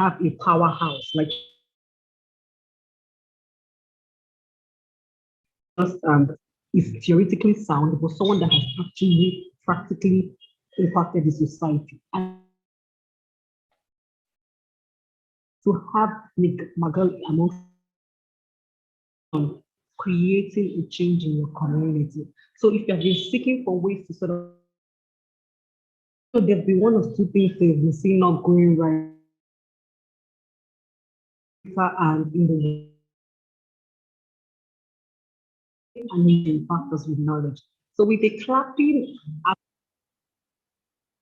have a powerhouse, like is theoretically sound, but someone that has actually practically impacted the society. And to have Nick Magal amongst creating a change in your community. So if you have been seeking for ways to sort of, so there'll be one or two things they've been seeing not going right, and in the and impact us with knowledge. So with the clapping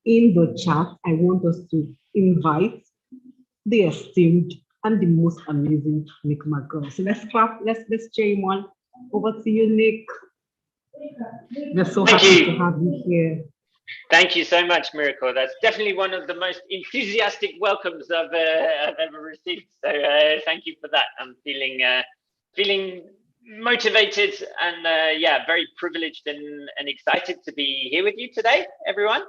in the chat, I want us to invite the esteemed and the most amazing Nick McGraw. So let's clap, let's cheer him on. Over to you, Nick. We're so happy to have you here. Thank you so much, Miracle. That's definitely one of the most enthusiastic welcomes I've ever received. So thank you for that. I'm feeling motivated and yeah, very privileged and excited to be here with you today, everyone.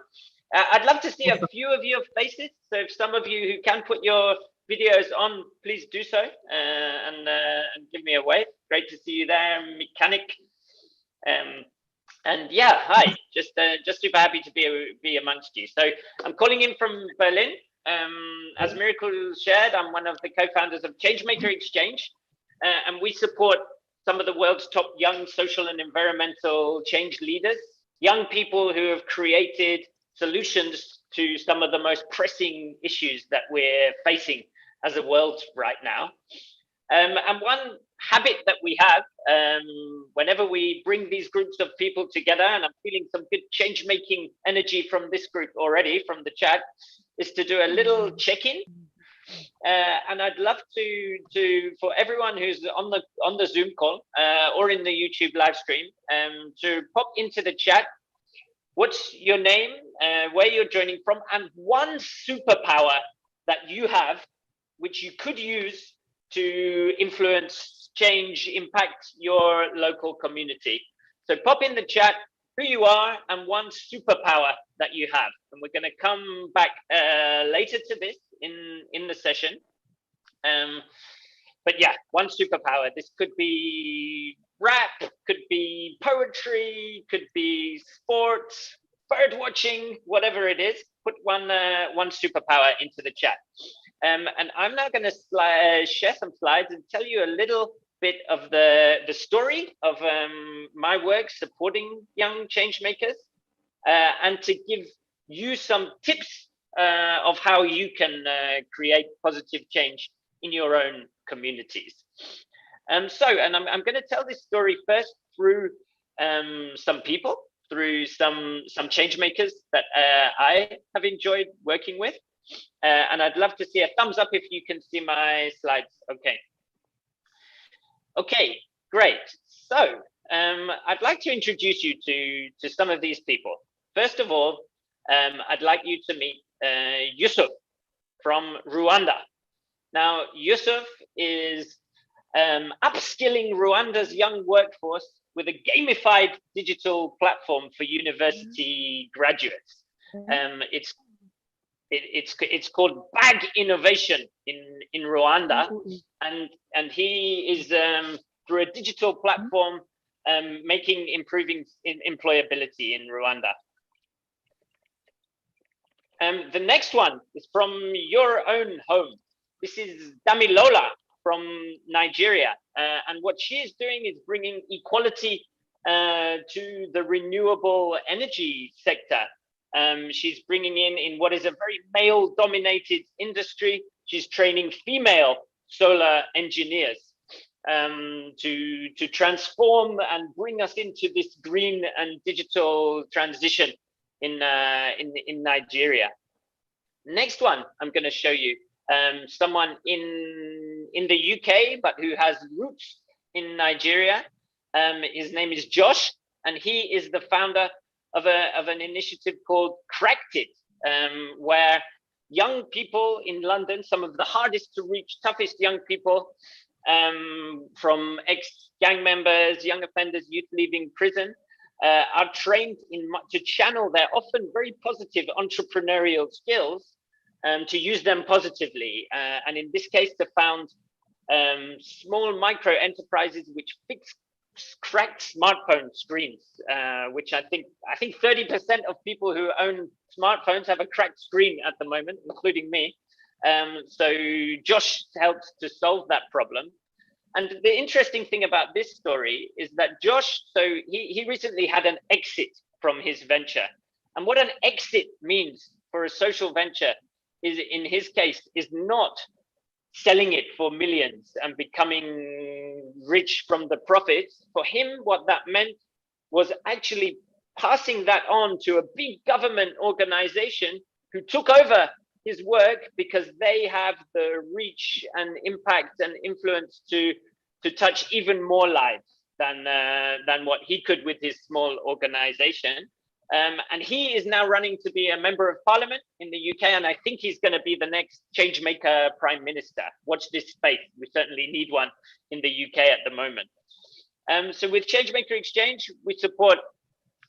I'd love to see a few of your faces. So if some of you who can put your videos on, please do so and give me a wave. Great to see you there, Mechanic. And yeah, hi, just super happy to be amongst you. So I'm calling in from Berlin. As Miracle shared, I'm one of the co-founders of Changemaker Exchange, and we support some of the world's top young social and environmental change leaders, young people who have created solutions to some of the most pressing issues that we're facing as a world right now. And one habit that we have whenever we bring these groups of people together, and I'm feeling some good change-making energy from this group already, from the chat, is to do a little check-in. And I'd love to for everyone who's on the Zoom call or in the YouTube live stream, to pop into the chat. What's your name, where you're joining from, and one superpower that you have, which you could use to influence, change, impact your local community. So pop in the chat who you are and one superpower that you have. And we're going to come back later to this in the session. But yeah, one superpower. This could be rap, could be poetry, could be sports, bird watching, whatever it is. Put one superpower into the chat. And I'm now going to share some slides and tell you a little bit of the story of my work supporting young change makers, and to give you some tips of how you can create positive change in your own communities. So I'm going to tell this story first through some people, through some change makers that I have enjoyed working with. And I'd love to see a thumbs up if you can see my slides. Okay, great. So I'd like to introduce you to some of these people. First of all, I'd like you to meet Yusuf from Rwanda. Now, Yusuf is upskilling Rwanda's young workforce with a gamified digital platform for university graduates. It's called Bag Innovation in Rwanda, and he is through a digital platform improving employability in Rwanda. The next one is from your own home. This is Damilola from Nigeria, and what she is doing is bringing equality to the renewable energy sector. She's bringing in what is a very male-dominated industry. She's training female solar engineers to transform and bring us into this green and digital transition in Nigeria. Next one, I'm going to show you someone in the UK, but who has roots in Nigeria. His name is Josh, and he is the founder of an initiative called Cracked It, where young people in London, some of the hardest to reach, toughest young people, from ex-gang members, young offenders, youth leaving prison, are trained to channel their often very positive entrepreneurial skills to use them positively. And in this case, to found small micro enterprises which fix cracked smartphone screens, which I think 30% of people who own smartphones have a cracked screen at the moment, including me. So Josh helped to solve that problem. And the interesting thing about this story is that Josh, so he recently had an exit from his venture. And what an exit means for a social venture is, in his case, is not selling it for millions and becoming rich from the profits. For him, what that meant was actually passing that on to a big government organization who took over his work because they have the reach and impact and influence to touch even more lives than what he could with his small organization. And he is now running to be a member of parliament in the UK, and I think he's going to be the next Changemaker Prime Minister. Watch this space. We certainly need one in the UK at the moment. So with Changemaker Exchange, we support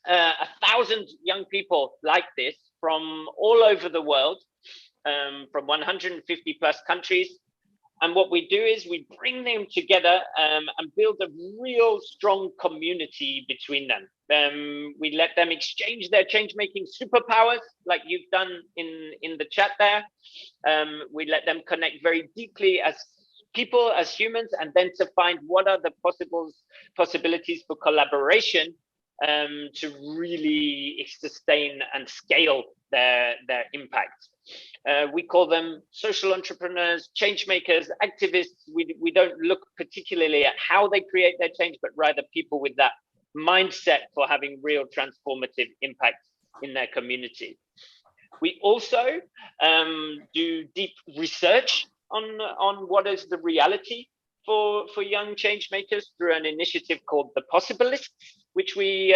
1,000 young people like this from all over the world, from 150 plus countries. And what we do is we bring them together and build a real strong community between them. We let them exchange their change-making superpowers, like you've done in the chat there. We let them connect very deeply as people, as humans, and then to find what are the possibilities for collaboration to really sustain and scale their impact. We call them social entrepreneurs, change makers, activists. We don't look particularly at how they create their change, but rather people with that mindset for having real transformative impact in their community. We also do deep research on what is the reality for young change makers through an initiative called The Possibilists, which we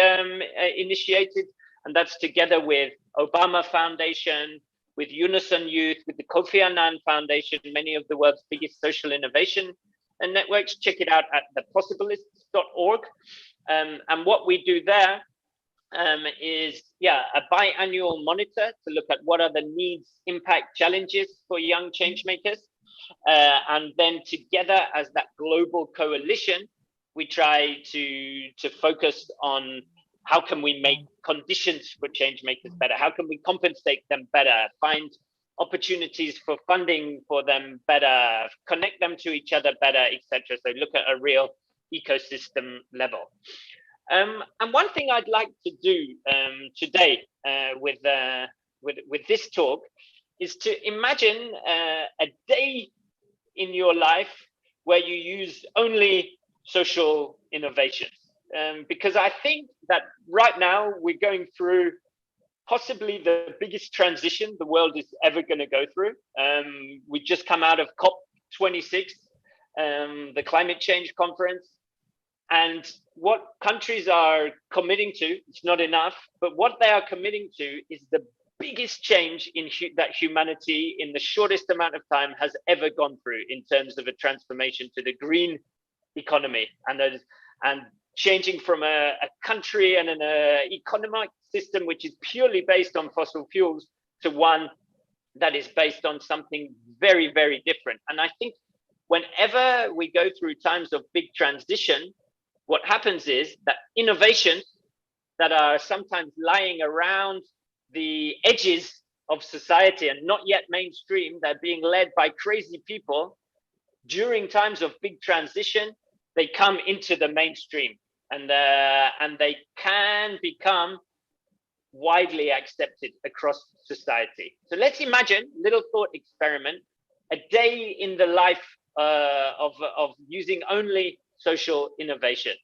initiated, and that's together with Obama Foundation, with Unison Youth, with the Kofi Annan Foundation, many of the world's biggest social innovation and networks. Check it out at thepossibilists.org. And what we do there is a biannual monitor to look at what are the needs, impact, challenges for young change makers. And then together as that global coalition, we try to focus on how can we make conditions for change makers better? How can we compensate them better? Find opportunities for funding for them better, connect them to each other better, etc. So look at a real ecosystem level. And one thing I'd like to do today with this talk is to imagine a day in your life where you use only social innovations. Because I think that right now we're going through possibly the biggest transition the world is ever going to go through. We just come out of COP26, the climate change conference, and what countries are committing to, it's not enough, but what they are committing to is the biggest change in that humanity in the shortest amount of time has ever gone through in terms of a transformation to the green economy and changing from a country and an economic system which is purely based on fossil fuels to one that is based on something very, very different. And I think whenever we go through times of big transition, what happens is that innovations that are sometimes lying around the edges of society and not yet mainstream, they're being led by crazy people. During times of big transition, they come into the mainstream. And they can become widely accepted across society. So let's imagine, little thought experiment, a day in the life of using only social innovations.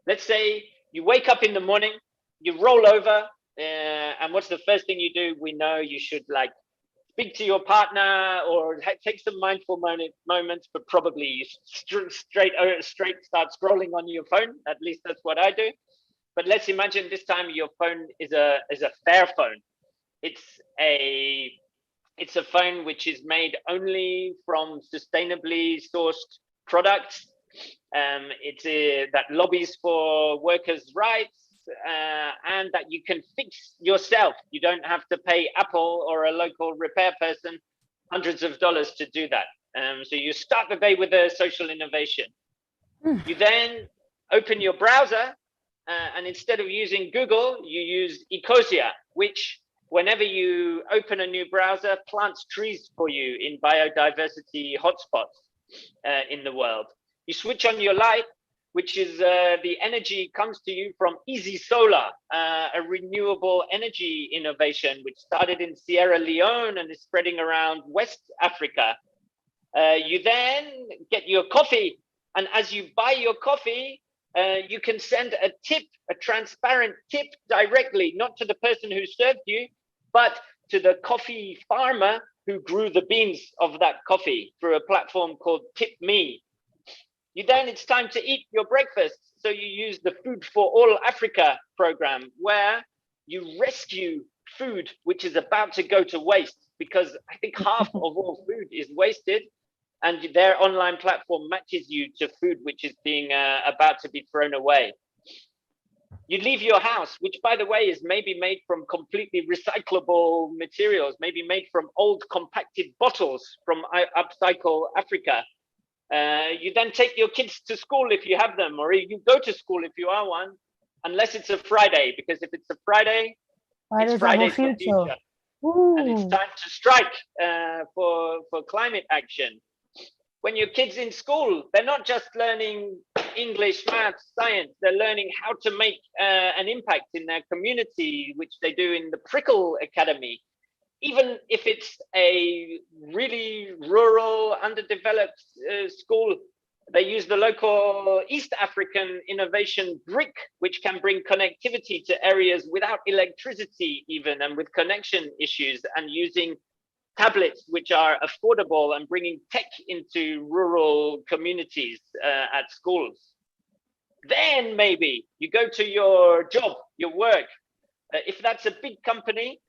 Let's say you wake up in the morning, you roll over, and what's the first thing you do? We know you should speak to your partner or take some mindful moments, but probably you straight start scrolling on your phone. At least that's what I do. But let's imagine this time your phone is a fair phone. It's a phone which is made only from sustainably sourced products. That lobbies for workers' rights. and that you can fix yourself. You don't have to pay Apple or a local repair person hundreds of dollars to do that. So you start the day with a social innovation. You then open your browser, and instead of using Google, you use Ecosia, which whenever you open a new browser, plants trees for you in biodiversity hotspots in the world. You switch on your light, which is the energy comes to you from Easy Solar, a renewable energy innovation which started in Sierra Leone and is spreading around West Africa. You then get your coffee, and as you buy your coffee, you can send a tip, a transparent tip directly, not to the person who served you, but to the coffee farmer who grew the beans of that coffee through a platform called Tip Me. It's time to eat your breakfast. So you use the Food for All Africa program, where you rescue food which is about to go to waste, because I think half of all food is wasted, and their online platform matches you to food which is being about to be thrown away. You leave your house, which, by the way, is maybe made from completely recyclable materials, maybe made from old compacted bottles from Upcycle Africa. You then take your kids to school if you have them, or you go to school if you are one, unless it's a Friday, because if it's a Friday, it's Friday for future. And it's time to strike for climate action. When your kids in school, they're not just learning English, maths, science, they're learning how to make an impact in their community, which they do in the Prickle Academy. Even if it's a really rural, underdeveloped school, they use the local East African innovation brick, which can bring connectivity to areas without electricity even, and with connection issues, and using tablets which are affordable and bringing tech into rural communities at schools. Then maybe you go to your job, your work. If that's a big company,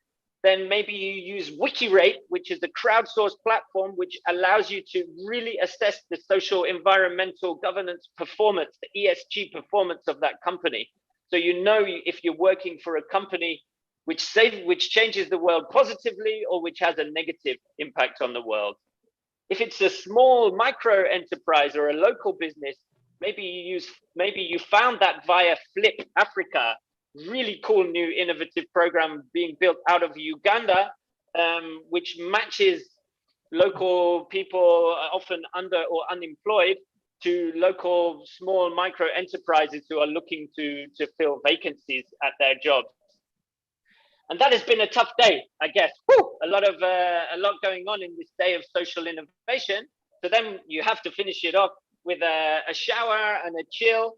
then maybe you use WikiRate, which is a crowdsourced platform which allows you to really assess the social, environmental, governance performance, the ESG performance of that company. So you know if you're working for a company which changes the world positively or which has a negative impact on the world. If it's a small micro enterprise or a local business, maybe you found that via Flip Africa, really cool new innovative program being built out of Uganda, which matches local people often under or unemployed to local small micro enterprises who are looking to fill vacancies at their jobs. And that has been a tough day, I guess. Woo! A lot going on in this day of social innovation. So then you have to finish it off with a shower and a chill.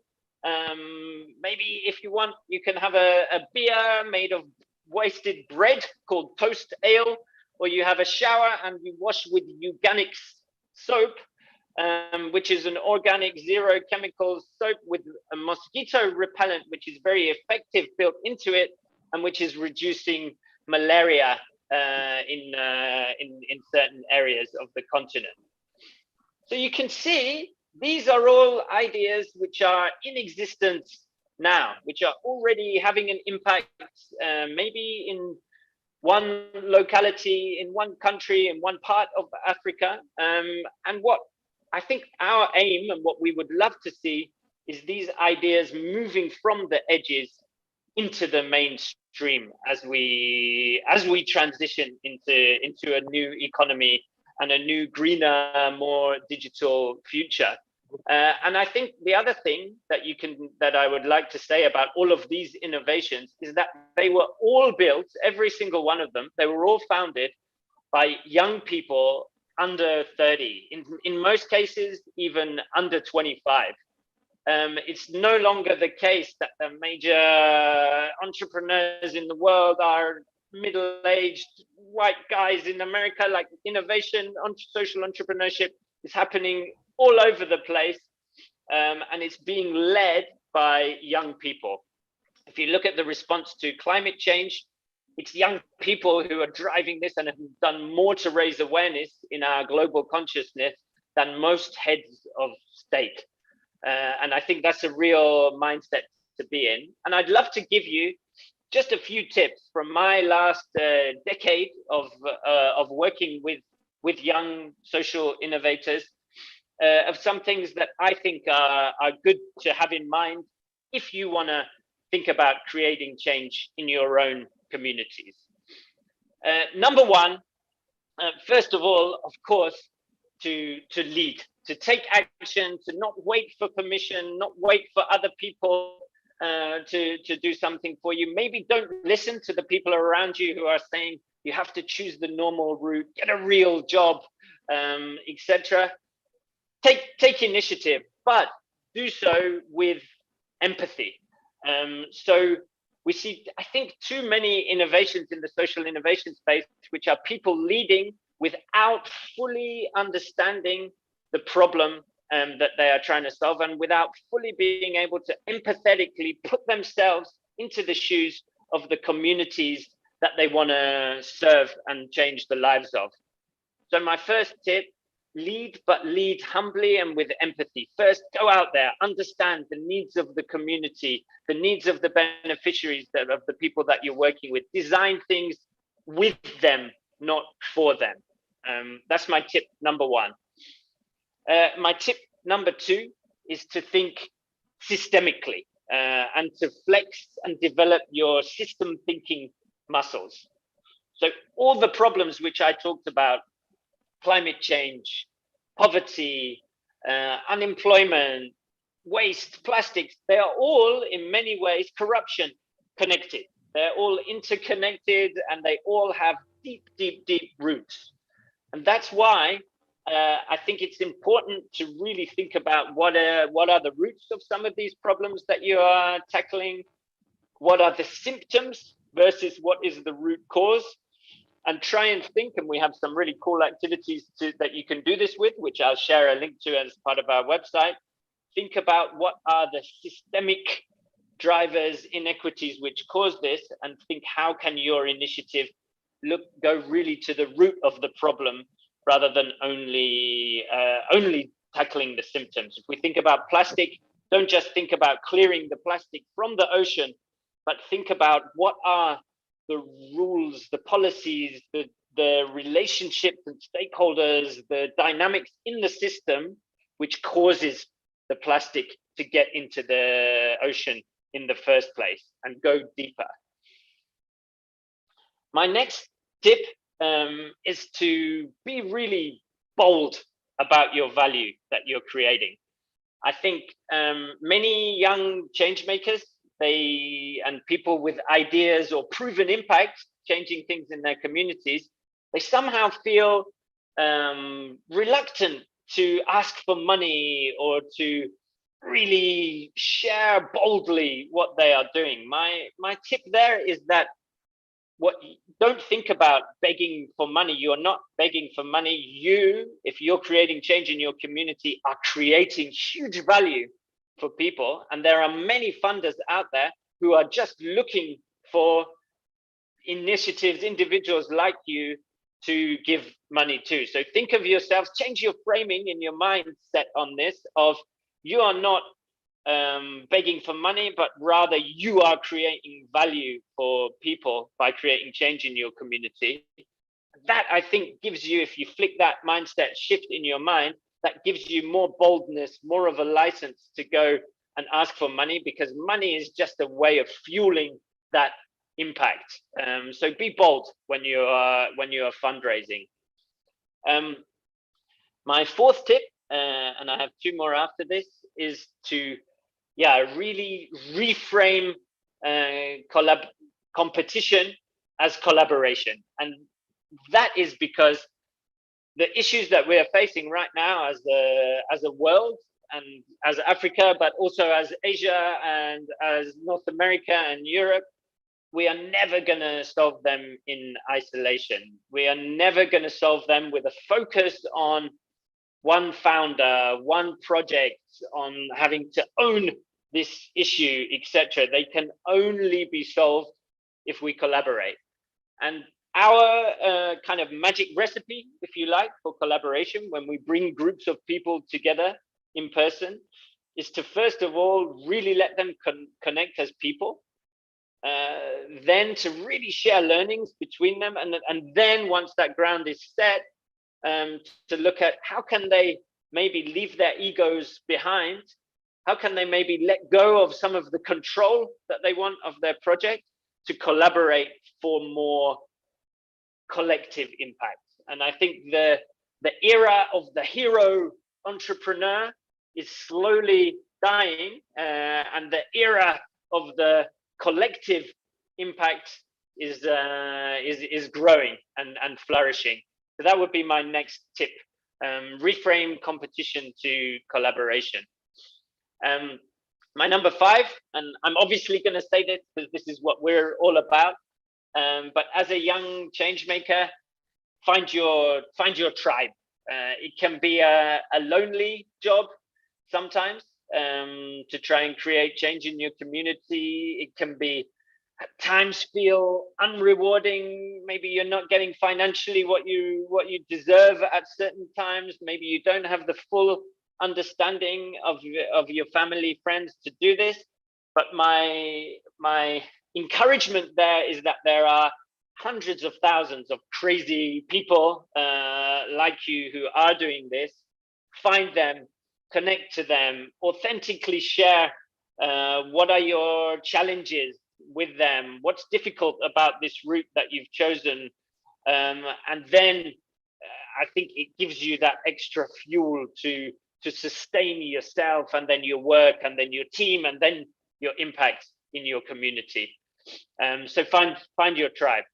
Maybe if you want, you can have a beer made of wasted bread called toast ale, or you have a shower and you wash with Euganics soap, which is an organic zero chemicals soap with a mosquito repellent, which is very effective built into it, and which is reducing malaria in certain areas of the continent. So you can see these are all ideas which are in existence now, which are already having an impact, maybe in one locality, in one country, in one part of Africa. And what I think our aim and what we would love to see is these ideas moving from the edges into the mainstream as we transition into a new economy and a new, greener, more digital future. And I think the other thing that I would like to say about all of these innovations is that they were all built, every single one of them, they were all founded by young people under 30, in most cases, even under 25. It's no longer the case that the major entrepreneurs in the world are middle-aged white guys in America. Like innovation on social entrepreneurship is happening all over the place, and it's being led by young people. If you look at the response to climate change, it's young people who are driving this and have done more to raise awareness in our global consciousness than most heads of state. And I think that's a real mindset to be in. And I'd love to give you just a few tips from my last decade of working with young social innovators, of some things that I think are good to have in mind if you want to think about creating change in your own communities. Number one, first of all, of course, to lead, to take action, to not wait for permission, not wait for other people to do something for you. Maybe don't listen to the people around you who are saying you have to choose the normal route, get a real job, etc. Take initiative, but do so with empathy. So we see, I think, too many innovations in the social innovation space, which are people leading without fully understanding the problem that they are trying to solve, and without fully being able to empathetically put themselves into the shoes of the communities that they want to serve and change the lives of. So my first tip, lead, but lead humbly and with empathy. First, go out there, understand the needs of the community, the needs of the beneficiaries, of the people that you're working with. Design things with them, not for them. That's my tip number one. My tip number two is to think systemically and to flex and develop your system thinking muscles. So all the problems which I talked about, climate change, poverty, unemployment, waste, plastics, they are all in many ways corruption connected. They're all interconnected and they all have deep, deep, deep roots. And that's why I think it's important to really think about what are the roots of some of these problems that you are tackling, what are the symptoms versus what is the root cause, and try and think, and we have some really cool activities that you can do this with, which I'll share a link to as part of our website. Think about what are the systemic drivers, inequities which cause this, and think how can your initiative go really to the root of the problem rather than only tackling the symptoms. If we think about plastic, don't just think about clearing the plastic from the ocean, but think about what are the rules, the policies, the relationships and stakeholders, the dynamics in the system, which causes the plastic to get into the ocean in the first place, and go deeper. My next tip is to be really bold about your value that you're creating. I think many young change makers, and people with ideas or proven impact, changing things in their communities, they somehow feel reluctant to ask for money or to really share boldly what they are doing. My tip there is that don't think about begging for money. You are not begging for money. If you're creating change in your community, are creating huge value for people. And there are many funders out there who are just looking for initiatives, individuals like you to give money to. So think of yourselves, change your framing in your mindset on this, of you are not begging for money, but rather you are creating value for people by creating change in your community. That, I think, gives you, if you flick that mindset shift in your mind, that gives you more boldness, more of a license to go and ask for money, because money is just a way of fueling that impact. So be bold when you are fundraising. My fourth tip, and I have two more after this, is to really reframe competition as collaboration. And that is because the issues that we are facing right now as a world and as Africa, but also as Asia and as North America and Europe, we are never going to solve them in isolation. We are never going to solve them with a focus on one founder, one project, on having to own this issue, etc. They can only be solved if we collaborate. And our kind of magic recipe, if you like, for collaboration, when we bring groups of people together in person, is to first of all really let them connect as people, then to really share learnings between them, and then once that ground is set, to look at how can they maybe leave their egos behind, how can they maybe let go of some of the control that they want of their project to collaborate for more collective impact. And I think the era of the hero entrepreneur is slowly dying, and the era of the collective impact is growing and flourishing. So that would be my next tip. Reframe competition to collaboration. My number 5, and I'm obviously going to say this because this is what we're all about. But as a young change maker, find your tribe. It can be a lonely job sometimes, to try and create change in your community. It can be at times feel unrewarding. Maybe you're not getting financially what you deserve at certain times. Maybe you don't have the full understanding of your family, friends to do this. But my encouragement there is that there are hundreds of thousands of crazy people like you who are doing this. Find them, connect to them, authentically share what are your challenges with them, what's difficult about this route that you've chosen, and then I think it gives you that extra fuel to sustain yourself, and then your work, and then your team, and then your impact in your community. So find your tribe.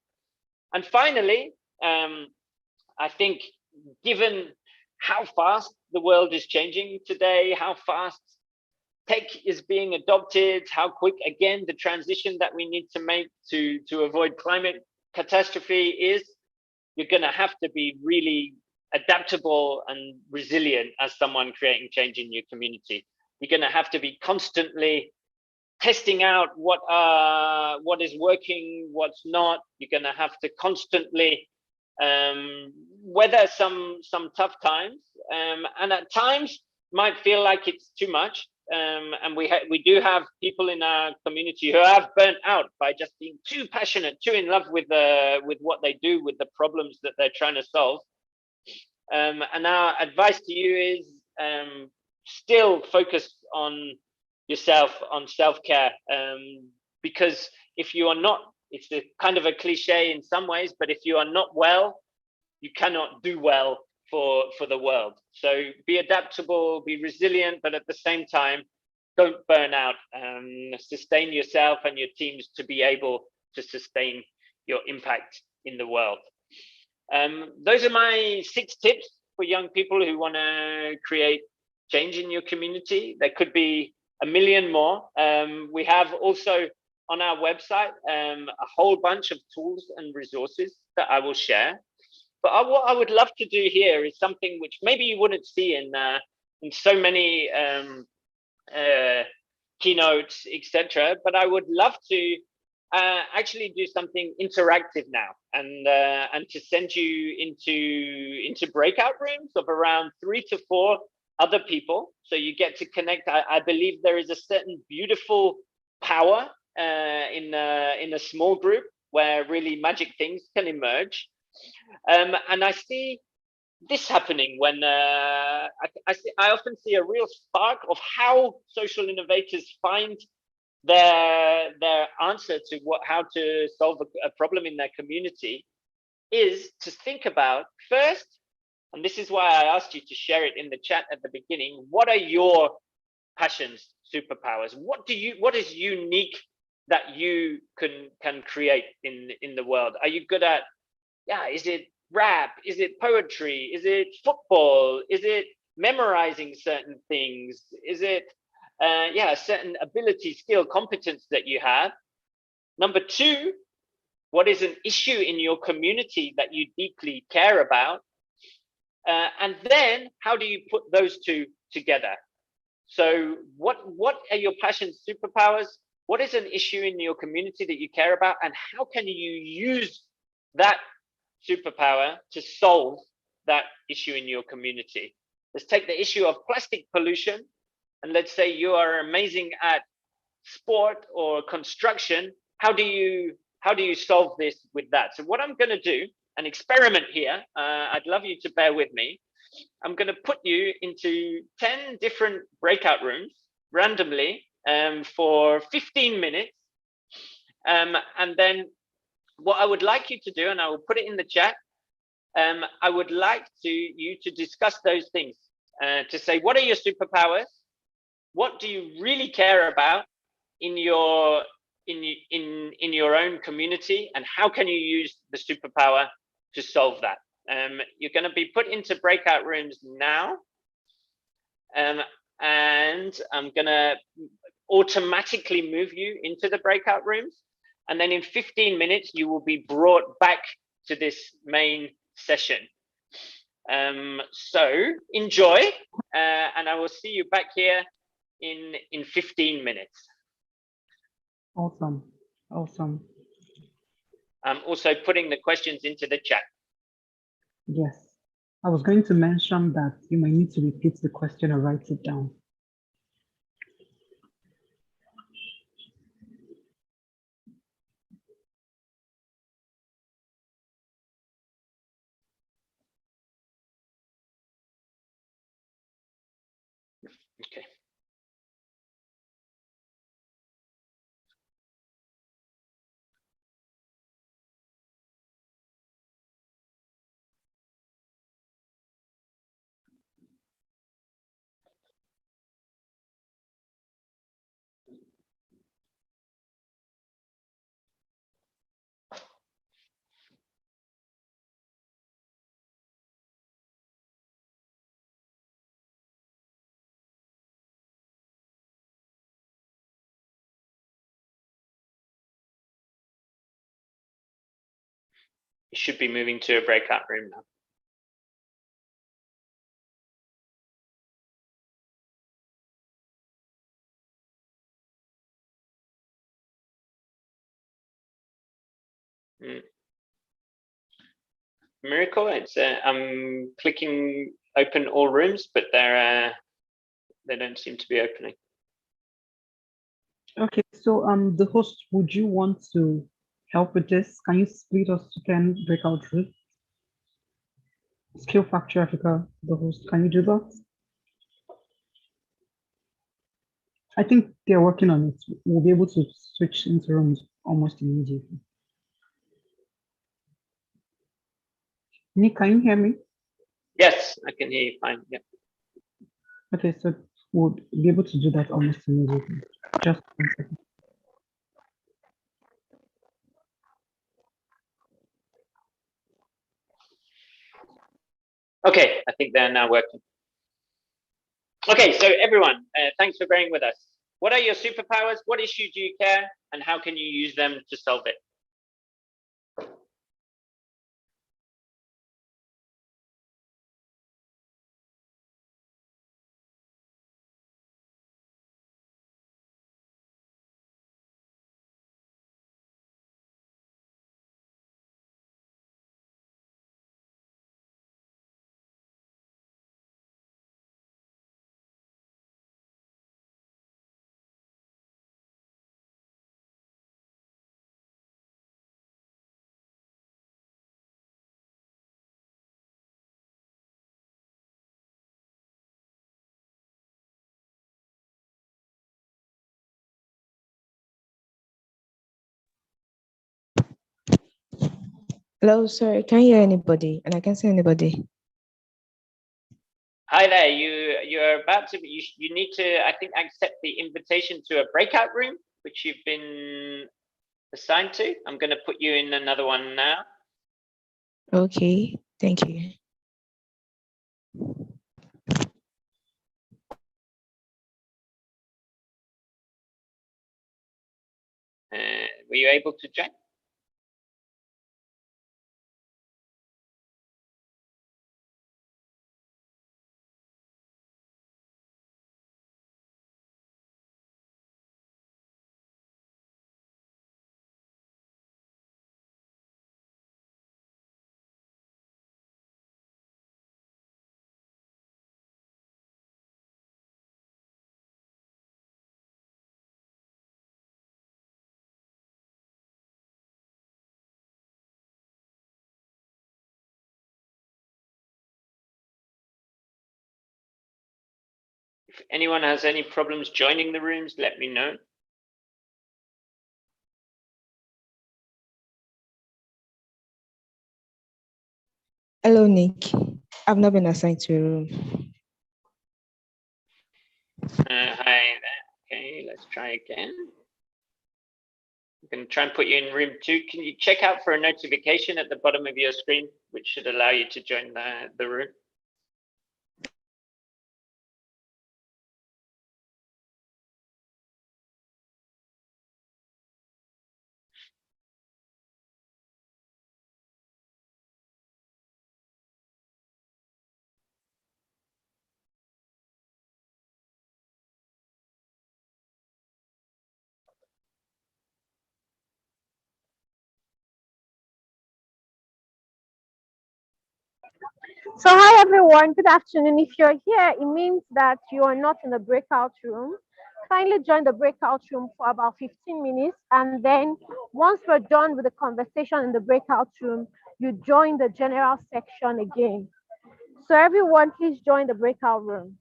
And finally, I think given how fast the world is changing today, how fast tech is being adopted, how quick, again, the transition that we need to make to avoid climate catastrophe is, you're going to have to be really adaptable and resilient as someone creating change in your community. You're going to have to be constantly testing out what is working, what's not. You're going to have to constantly weather some tough times, and at times might feel like it's too much. And we do have people in our community who have burnt out by just being too passionate, too in love with what they do, with the problems that they're trying to solve. And our advice to you is still focus on yourself, on self-care, because if you are not, it's a kind of a cliche in some ways, but if you are not well, you cannot do well for the world. So be adaptable, be resilient, but at the same time, don't burn out. Sustain yourself and your teams to be able to sustain your impact in the world. Those are my 6 tips for young people who want to create change in your community. There could be a million more. We have also on our website a whole bunch of tools and resources that I will share. But what I would love to do here is something which maybe you wouldn't see in so many keynotes, etc. But I would love to actually do something interactive now, and to send you into breakout rooms of around 3 to 4 other people, so you get to connect. I believe there is a certain beautiful power in a small group where really magic things can emerge. And I see this happening when I often see a real spark of how social innovators find their answer to how to solve a problem in their community, is to think about first, and this is why I asked you to share it in the chat at the beginning, what are your passions, superpowers? What is unique that you can create in the world? Are you good at, is it rap? Is it poetry? Is it football? Is it memorizing certain things? Is it a certain ability, skill, competence that you have? Number 2, what is an issue in your community that you deeply care about? And then how do you put those 2 together? So what are your passions, superpowers? What is an issue in your community that you care about? And how can you use that superpower to solve that issue in your community? Let's take the issue of plastic pollution. and let's say you are amazing at sport or construction, how do you solve this with that? So what I'm going to do, an experiment here, I'd love you to bear with me. I'm going to put you into 10 different breakout rooms randomly for 15 minutes. And then what I would like you to do, and I will put it in the chat, I would like you to discuss those things, to say, what are your superpowers? What do you really care about in your own community, and how can you use the superpower to solve that? You're going to be put into breakout rooms now, and I'm going to automatically move you into the breakout rooms, and then in 15 minutes you will be brought back to this main session. So enjoy, and I will see you back here in 15 minutes. Awesome. I'm also putting the questions into the chat. Yes. I was going to mention that you might need to repeat the question or write it down. Okay. You should be moving to a breakout room now. Miracle, it's I'm clicking open all rooms, but they don't seem to be opening. Okay, so the host, would you want to help with this? Can you split us to 10 breakout rooms? Skill Factory Africa, the host, can you do that? I think they're working on it. We'll be able to switch into rooms almost immediately. Nick, can you hear me? Yes, I can hear you fine. Yeah. Okay, so we'll be able to do that almost immediately. Just 1 second. Okay, I think they're now working. Okay, so everyone, thanks for bearing with us. What are your superpowers? What issue do you care? And how can you use them to solve it? Hello, sorry, can't hear anybody, and I can't see anybody. Hi there, you're about to, you need to, I think, accept the invitation to a breakout room, which you've been assigned to. I'm going to put you in another one now. Okay, thank you. Were you able to join? anyone has any problems joining the rooms, let me know. Hello, Nick. I've not been assigned to a room. Hi there. Okay, let's try again. I'm going to try and put you in room 2. Can you check out for a notification at the bottom of your screen, which should allow you to join the room? So hi everyone, good afternoon. If you're here, it means that you are not in the breakout room. Kindly join the breakout room for about 15 minutes, and then once we're done with the conversation in the breakout room, you join the general section again. So everyone, please join the breakout room.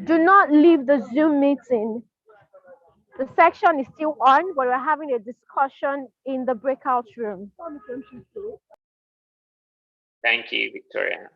Do not leave the Zoom meeting. The section is still on, but we're having a discussion in the breakout room. Thank you, Victoria.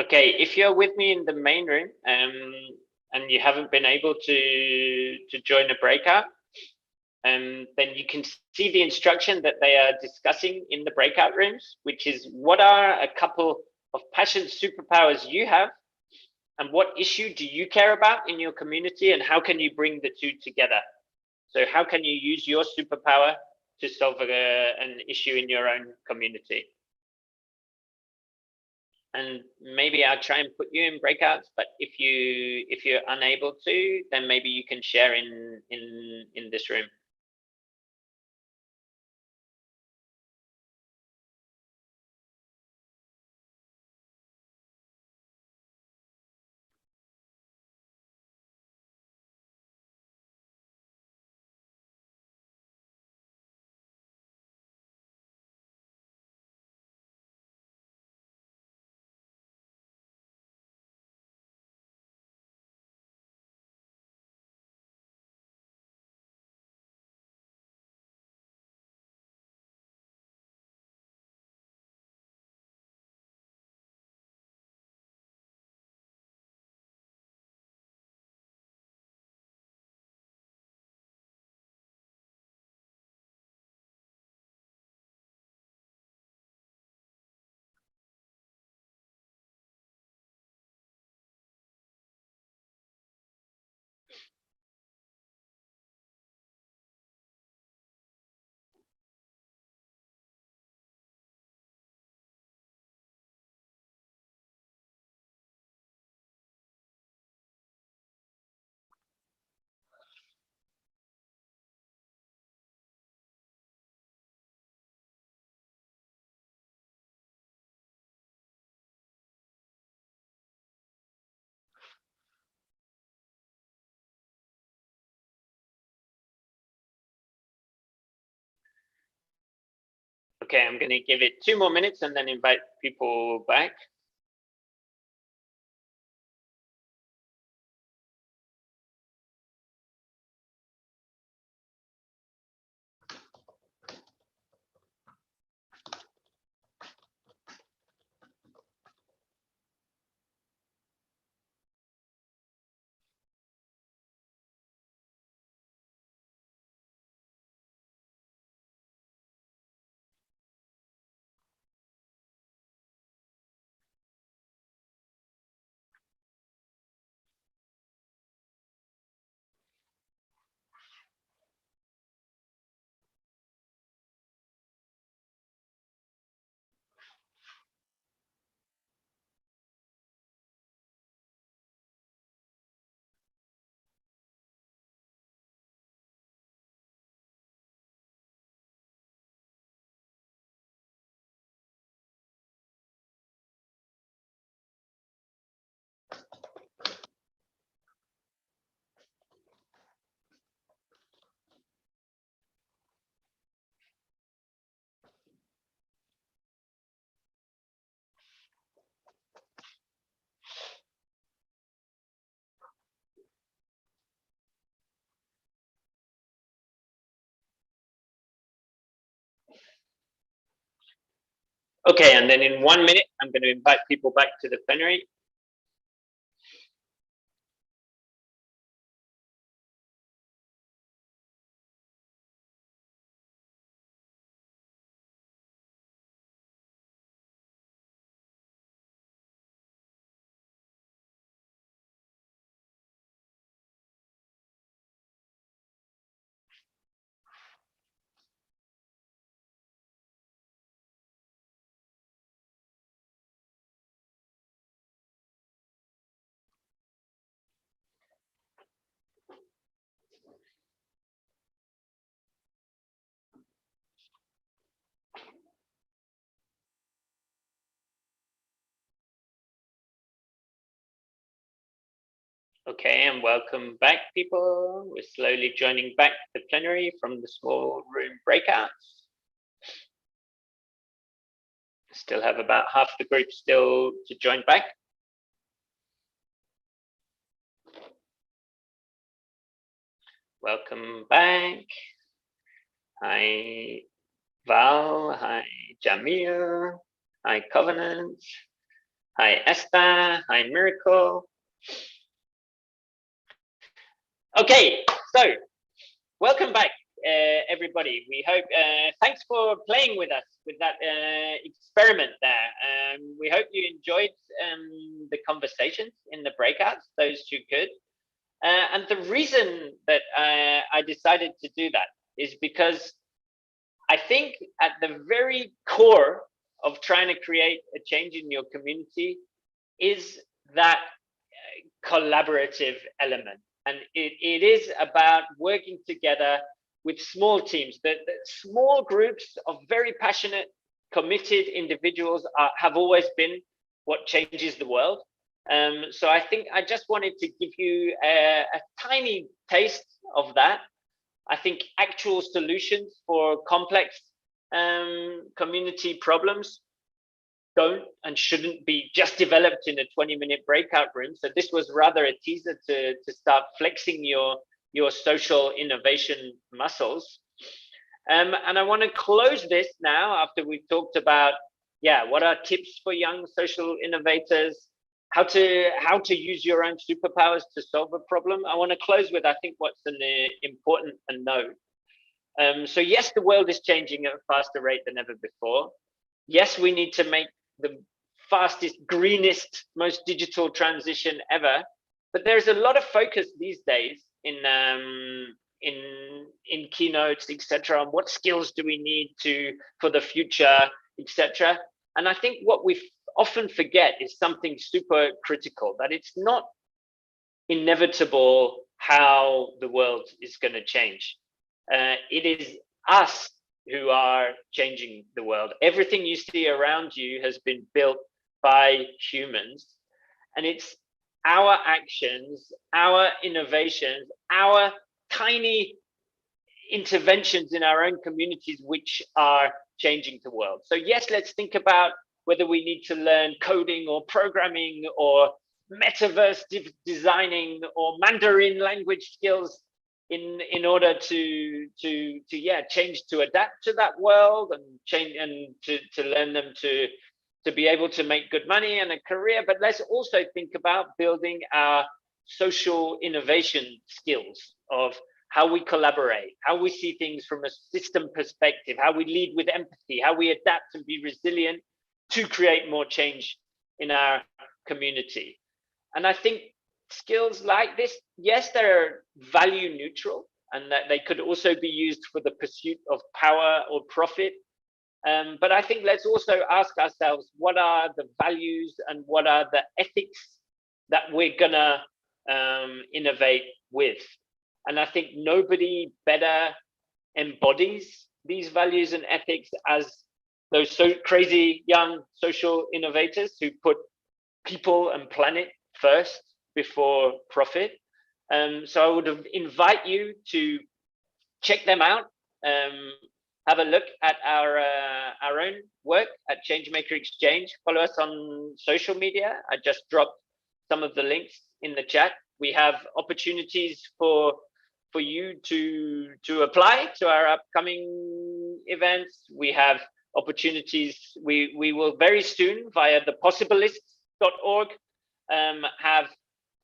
Okay, if you're with me in the main room and you haven't been able to join a breakout, then you can see the instruction that they are discussing in the breakout rooms, which is what are a couple of passion superpowers you have, and what issue do you care about in your community, and how can you bring the two together? So how can you use your superpower to solve an issue in your own community? And maybe I'll try and put you in breakouts, but if you're unable to, then maybe you can share in this room. Okay, I'm going to give it 2 more minutes and then invite people back. Okay, and then in 1 minute, I'm going to invite people back to the plenary. Okay, and welcome back, people. We're slowly joining back the plenary from the small room breakouts. Still have about half the group still to join back. Welcome back. Hi, Val. Hi, Jamil. Hi, Covenant. Hi, Esther. Hi, Miracle. Okay, so welcome back, everybody. We hope, thanks for playing with us with that experiment there. We hope you enjoyed the conversations in the breakouts, those who could. And the reason that I decided to do that is because I think at the very core of trying to create a change in your community is that collaborative element. And it is about working together with small teams. The small groups of very passionate, committed individuals have always been what changes the world. So I think I just wanted to give you a tiny taste of that. I think actual solutions for complex community problems don't and shouldn't be just developed in a 20-minute breakout room. So this was rather a teaser to start flexing your social innovation muscles. And I want to close this now after we've talked about, what are tips for young social innovators, how to use your own superpowers to solve a problem. I want to close with, I think, what's an important note. So yes, the world is changing at a faster rate than ever before. Yes, we need to make the fastest, greenest, most digital transition ever. But there's a lot of focus these days in keynotes, etc., on what skills do we need for the future, etc. And I think what we often forget is something super critical, that it's not inevitable how the world is going to change. It is us who are changing the world. Everything you see around you has been built by humans, and it's our actions, our innovations, our tiny interventions in our own communities which are changing the world. So yes, let's think about whether we need to learn coding or programming or metaverse designing or Mandarin language skills in order to change, to adapt to that world and change, and to learn them to be able to make good money and a career. But let's also think about building our social innovation skills of how we collaborate, how we see things from a system perspective, how we lead with empathy, how we adapt and be resilient to create more change in our community. And I think skills like this, yes, they're value neutral, and that they could also be used for the pursuit of power or profit. But I think let's also ask ourselves, what are the values and what are the ethics that we're gonna innovate with? And I think nobody better embodies these values and ethics as those so crazy young social innovators who put people and planet first before profit. So I would invite you to check them out. Have a look at our own work at Changemaker Exchange. Follow us on social media. I just dropped some of the links in the chat. We have opportunities for you to apply to our upcoming events. We have opportunities. We will very soon, via the possibilists.org, have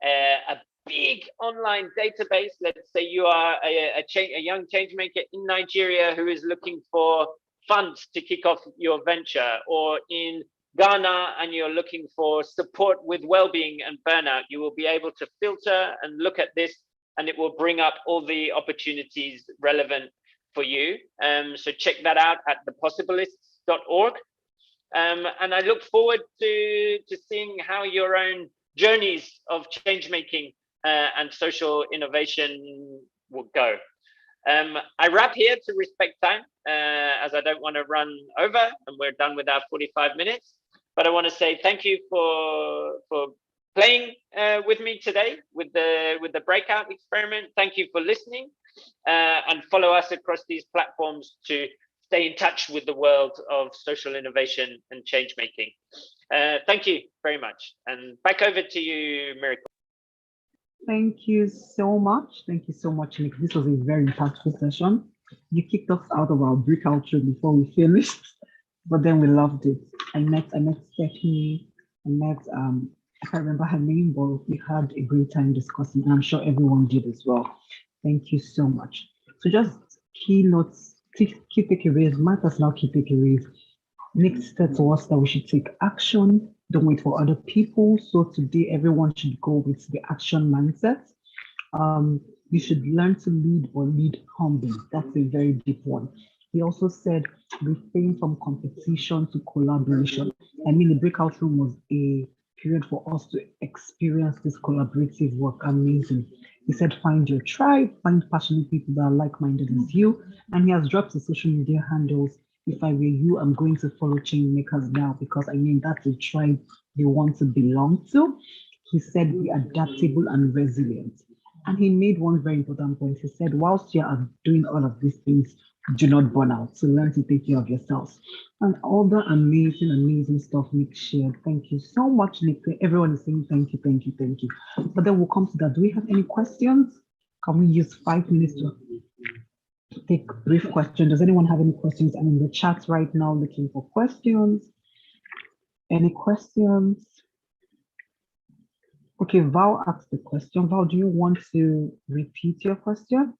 a big online database. Let's say you are a young change maker in Nigeria who is looking for funds to kick off your venture, or in Ghana and you're looking for support with well-being and burnout. You will be able to filter and look at this, and it will bring up all the opportunities relevant for you. So check that out at thepossibilists.org. And I look forward to seeing how your own journeys of change making and social innovation will go. I wrap here to respect time, as I don't want to run over, and we're done with our 45 minutes. But I want to say thank you for playing with me today with the breakout experiment. Thank you for listening, and follow us across these platforms to stay in touch with the world of social innovation and change making. Thank you very much, and back over to you, Miracle. Thank you so much. Thank you so much, Nick. This was a very impactful session. You kicked us out of our breakout room before we finished, but then we loved it. I met Stephanie. I met I can't remember her name, but we had a great time discussing, and I'm sure everyone did as well. Thank you so much. So just key notes, key takeaways, my personal key takeaways. Nick said to us that we should take action. Don't wait for other people. So today, everyone should go with the action mindset. You should learn to lead or lead humbly. That's a very deep one. He also said, refrain from competition to collaboration. I mean, the breakout room was a period for us to experience this collaborative work. Amazing. He said, find your tribe, find passionate people that are like-minded as you. And he has dropped his social media handles. If I were you, I'm going to follow Changemakers now, because I mean, that's a tribe they want to belong to. He said, be adaptable and resilient. And he made one very important point. He said, whilst you are doing all of these things, do not burn out. So learn to take care of yourselves. And all the amazing, amazing stuff Nick shared. Thank you so much, Nick. Everyone is saying thank you, thank you, thank you. But then we'll come to that. Do we have any questions? Can we use 5 minutes to take brief questions? Does anyone have any questions? I'm in the chat right now looking for questions. Any questions? Okay, Val asked the question. Val, do you want to repeat your question?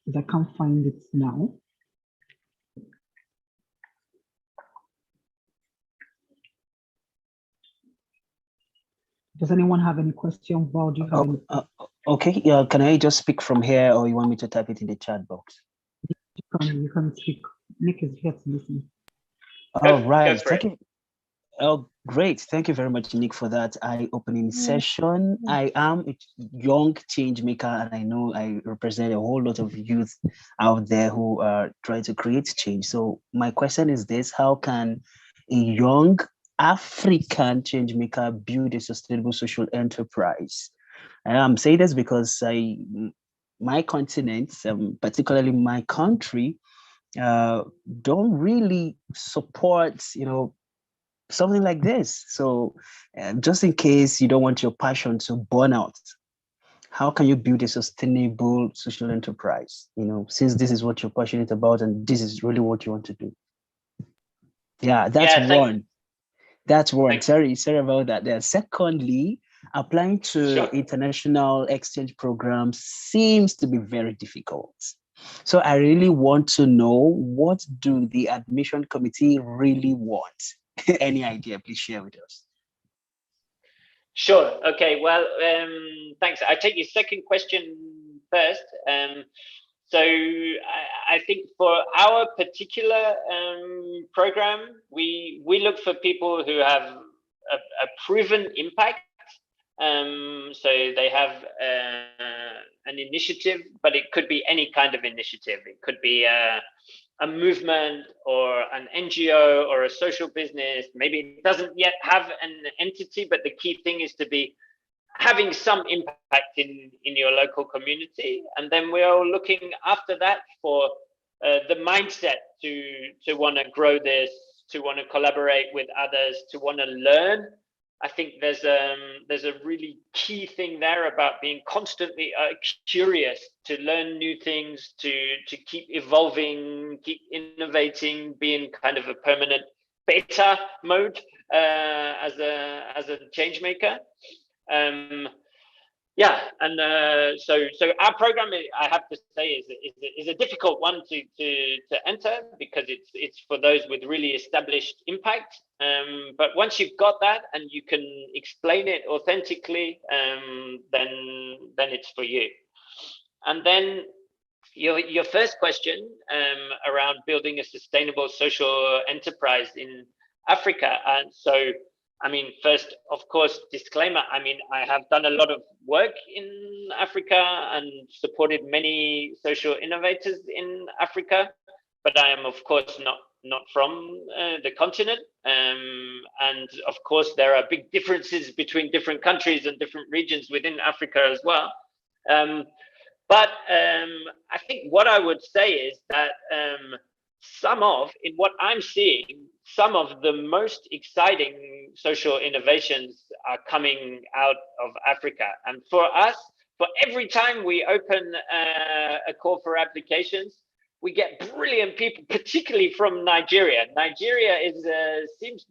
Because I can't find it now. Does anyone have any question? Val, do you have any? Okay, yeah, can I just speak from here, or you want me to type it in the chat box? You can speak. Nick is here to listen. All right, thank you. Oh, great. Thank you very much, Nick, for that eye-opening session. I am a young change maker, and I know I represent a whole lot of youth out there who are trying to create change. So my question is this: how can a young African change maker build a sustainable social enterprise? I'm saying this because my continent, particularly my country, don't really support, something like this. So just in case you don't want your passion to burn out, how can you build a sustainable social enterprise? Since this is what you're passionate about and this is really what you want to do. Yeah, that's one. That's one. Sorry about that. Then secondly, applying to international exchange programs seems to be very difficult. So I really want to know, what do the admission committee really want? Any idea, please share with us. Sure. Okay. Well, thanks. I take your second question first. So I think for our particular program, we look for people who have a proven impact. So they have an initiative, but it could be any kind of initiative. It could be a movement or an NGO or a social business. Maybe it doesn't yet have an entity, but the key thing is to be having some impact in your local community. And then we are looking after that for the mindset to want to grow this, to want to collaborate with others, to want to learn I think there's a really key thing there about being constantly curious to learn new things, to keep evolving, keep innovating, be in kind of a permanent beta mode as a change maker. Yeah, and so our program, I have to say, is a difficult one to enter, because it's for those with really established impact. But once you've got that and you can explain it authentically, then it's for you. And then your first question around building a sustainable social enterprise in Africa, and so. I mean, first, of course, disclaimer, I mean, I have done a lot of work in Africa and supported many social innovators in Africa, but I am, of course, not from the continent. And of course, there are big differences between different countries and different regions within Africa as well. But I think what I would say is that in what I'm seeing, some of the most exciting social innovations are coming out of Africa. And for us, for every time we open a call for applications, we get brilliant people, particularly from Nigeria. Nigeria there seems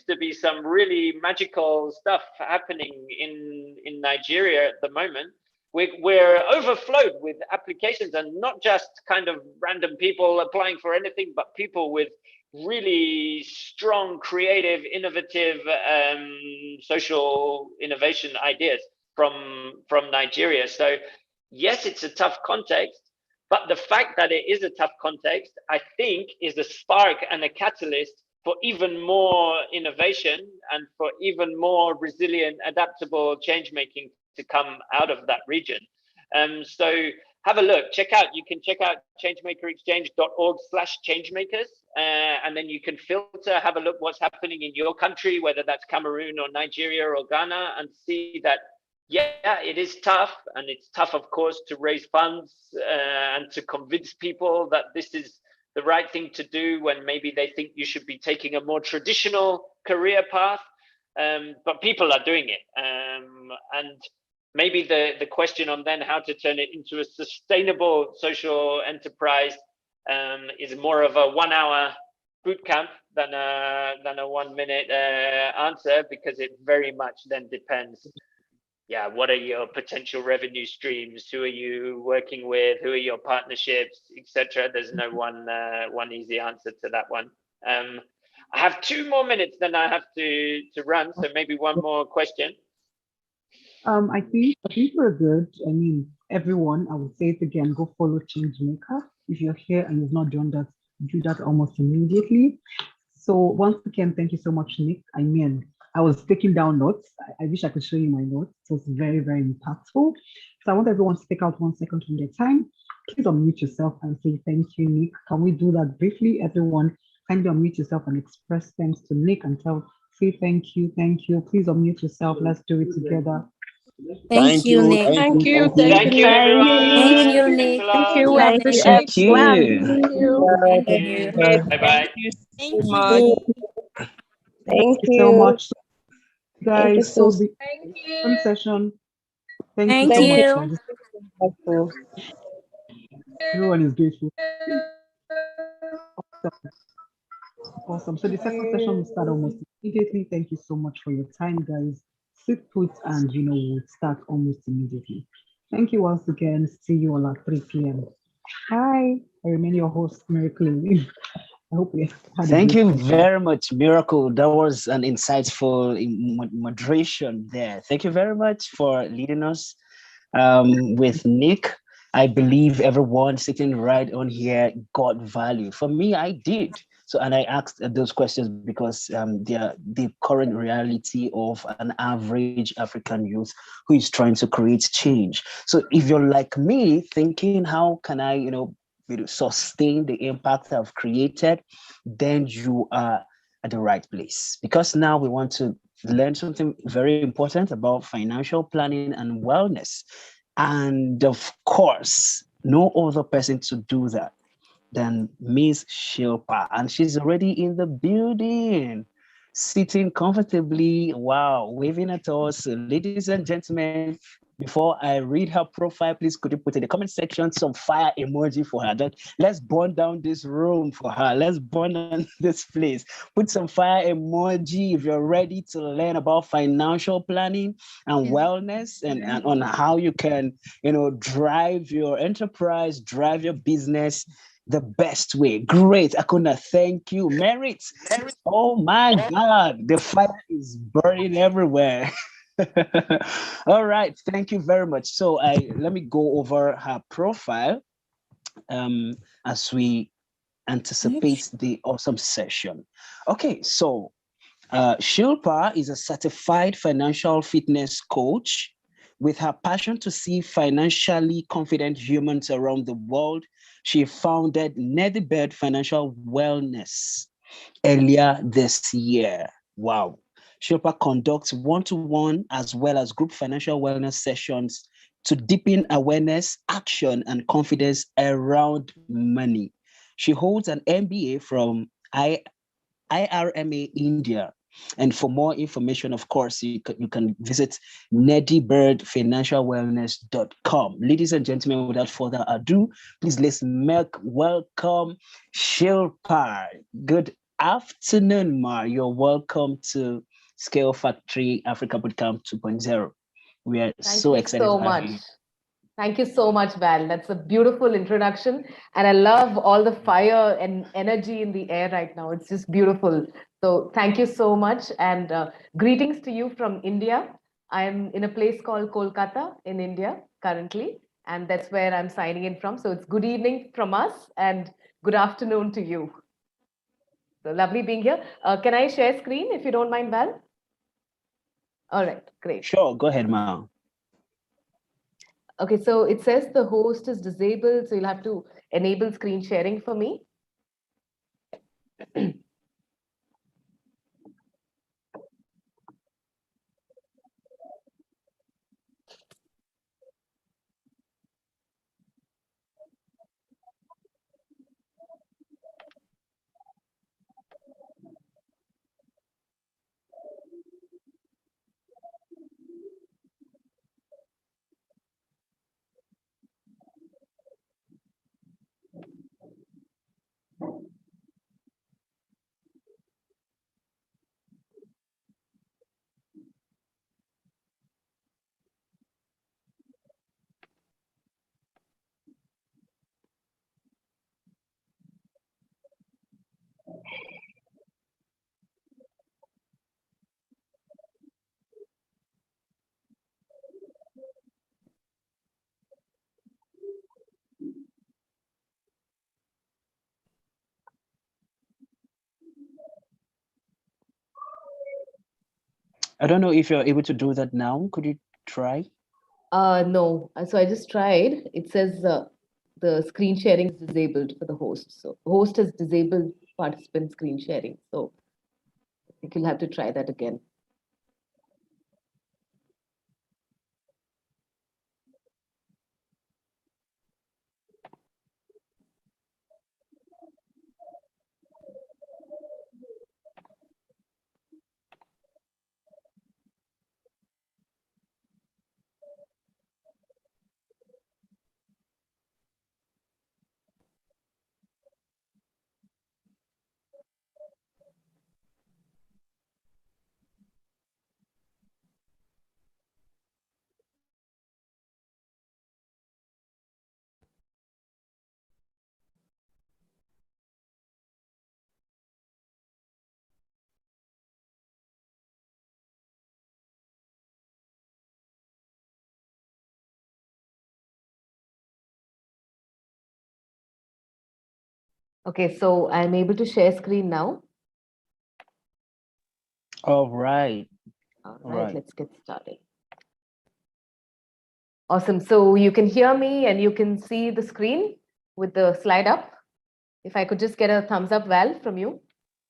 to be some really magical stuff happening in Nigeria at the moment. We're overflowed with applications, and not just kind of random people applying for anything, but people with really strong, creative, innovative social innovation ideas from Nigeria. So yes, it's a tough context, but the fact that it is a tough context, I think, is a spark and a catalyst for even more innovation and for even more resilient, adaptable change making to come out of that region. So have a look, you can check out changemakerexchange.org/changemakers, and then you can filter, have a look what's happening in your country, whether that's Cameroon or Nigeria or Ghana, and see that, yeah, it is tough. And it's tough, of course, to raise funds and to convince people that this is the right thing to do when maybe they think you should be taking a more traditional career path. But people are doing it. And maybe the question on then how to turn it into a sustainable social enterprise is more of a 1 hour boot camp than a 1 minute answer, because it very much then depends. Yeah, what are your potential revenue streams? Who are you working with? Who are your partnerships, etc.? There's no one easy answer to that one. I have 2 more minutes, then I have to run. So maybe one more question. I think we're good. I mean, everyone, I would say it again, go follow Changemaker. If you're here and you've not done that, do that almost immediately. So once again, thank you so much, Nick. I mean, I was taking down notes. I wish I could show you my notes. It was very, very impactful. So I want everyone to take out 1 second from their time. Please unmute yourself and say thank you, Nick. Can we do that briefly? Everyone, kindly unmute yourself and express thanks to Nick and say thank you, thank you. Please unmute yourself. Let's do it together. Thank you, Nick. Thank you, everyone. Thank you, Nick. Thank you, Thank you. Bye-bye. Thank you. Thank you so much, guys. So the session. Thank you so much. Everyone is grateful. Awesome. So the second session will start almost immediately. Thank you so much for your time, guys. Sit put and we'll start almost immediately. Thank you once again. See you all at 3 p.m. Hi, I remain your host, Miracle. I hope we had Thank you very much, Miracle. That was an insightful moderation there. Thank you very much for leading us with Nick. I believe everyone sitting right on here got value. For me, I did. So, and I asked those questions because they are the current reality of an average African youth who is trying to create change. So if you're like me, thinking, how can I, sustain the impact I've created, then you are at the right place. Because now we want to learn something very important about financial planning and wellness. And of course, no other person to do that than Miss Shilpa, and she's already in the building. sitting comfortably, wow, waving at us. Ladies and gentlemen, before I read her profile, please could you put in the comment section some fire emoji for her? Let's burn down this room for her. Let's burn down this place. Put some fire emoji if you're ready to learn about financial planning and wellness and on how you can, drive your enterprise, drive your business the best way. Great, Akuna, thank you. Merit. Oh my God, the fire is burning everywhere. All right, thank you very much. So let me go over her profile as we anticipate the awesome session. Okay, so Shilpa is a certified financial fitness coach. With her passion to see financially confident humans around the world, she founded Nedibird Financial Wellness earlier this year. Wow. Shilpa conducts one-to-one as well as group financial wellness sessions to deepen awareness, action, and confidence around money. She holds an MBA from IRMA India. And for more information, of course, you can visit neddybirdfinancialwellness.com. Ladies and gentlemen, without further ado, please let's welcome Shilpa. Good afternoon, Ma. You're welcome to Scale Factory Africa Bootcamp 2.0. We are so excited to have you. Thank you so much, Val. That's a beautiful introduction. And I love all the fire and energy in the air right now. It's just beautiful. So thank you so much. And greetings to you from India. I'm in a place called Kolkata in India currently. And that's where I'm signing in from. So it's good evening from us and good afternoon to you. So lovely being here. Can I share screen if you don't mind, Val? All right, great. Sure, go ahead, Ma. Okay, so it says the host is disabled, so you'll have to enable screen sharing for me. I don't know if you're able to do that now. Could you try? No, so I just tried. It says the screen sharing is disabled for the host. So host has disabled participant screen sharing. So I think you'll have to try that again. Okay, so I'm able to share screen now. All right. All right, let's get started. Awesome. So you can hear me and you can see the screen with the slide up. If I could just get a thumbs up, Val, from you,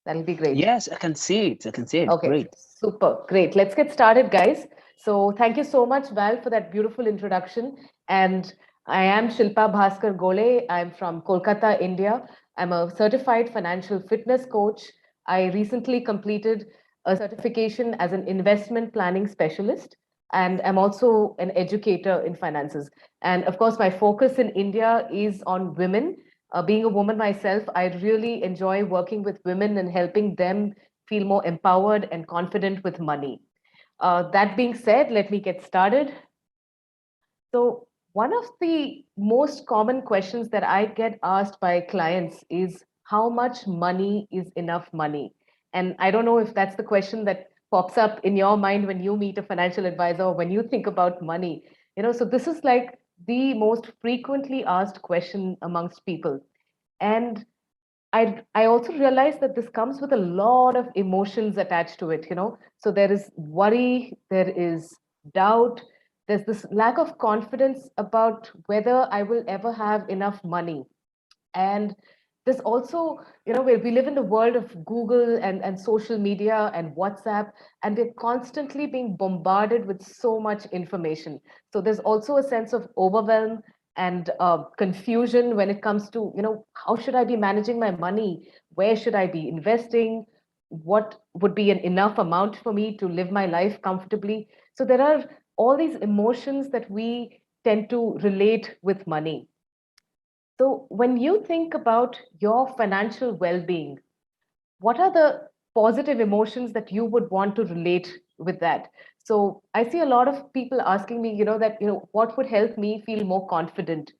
that'll be great. Yes, I can see it. I can see it. Okay, great. Super, great. Let's get started, guys. So thank you so much, Val, for that beautiful introduction. And I am Shilpa Bhaskar Gole. I'm from Kolkata, India. I'm a certified financial fitness coach. I recently completed a certification as an investment planning specialist, and I'm also an educator in finances. And of course, my focus in India is on women. Being a woman myself, I really enjoy working with women and helping them feel more empowered and confident with money. That being said, let me get started. So, one of the most common questions that I get asked by clients is how much money is enough money? And I don't know if that's the question that pops up in your mind when you meet a financial advisor or when you think about money. So this is like the most frequently asked question amongst people. And I also realize that this comes with a lot of emotions attached to it. So there is worry, there is doubt, there's this lack of confidence about whether I will ever have enough money. And there's also, we live in the world of Google and social media and WhatsApp, and we're constantly being bombarded with so much information. So there's also a sense of overwhelm and confusion when it comes to, how should I be managing my money? Where should I be investing? What would be an enough amount for me to live my life comfortably? So there are all these emotions that we tend to relate with money. So, when you think about your financial well being, what are the positive emotions that you would want to relate with that? So, I see a lot of people asking me, what would help me feel more confident,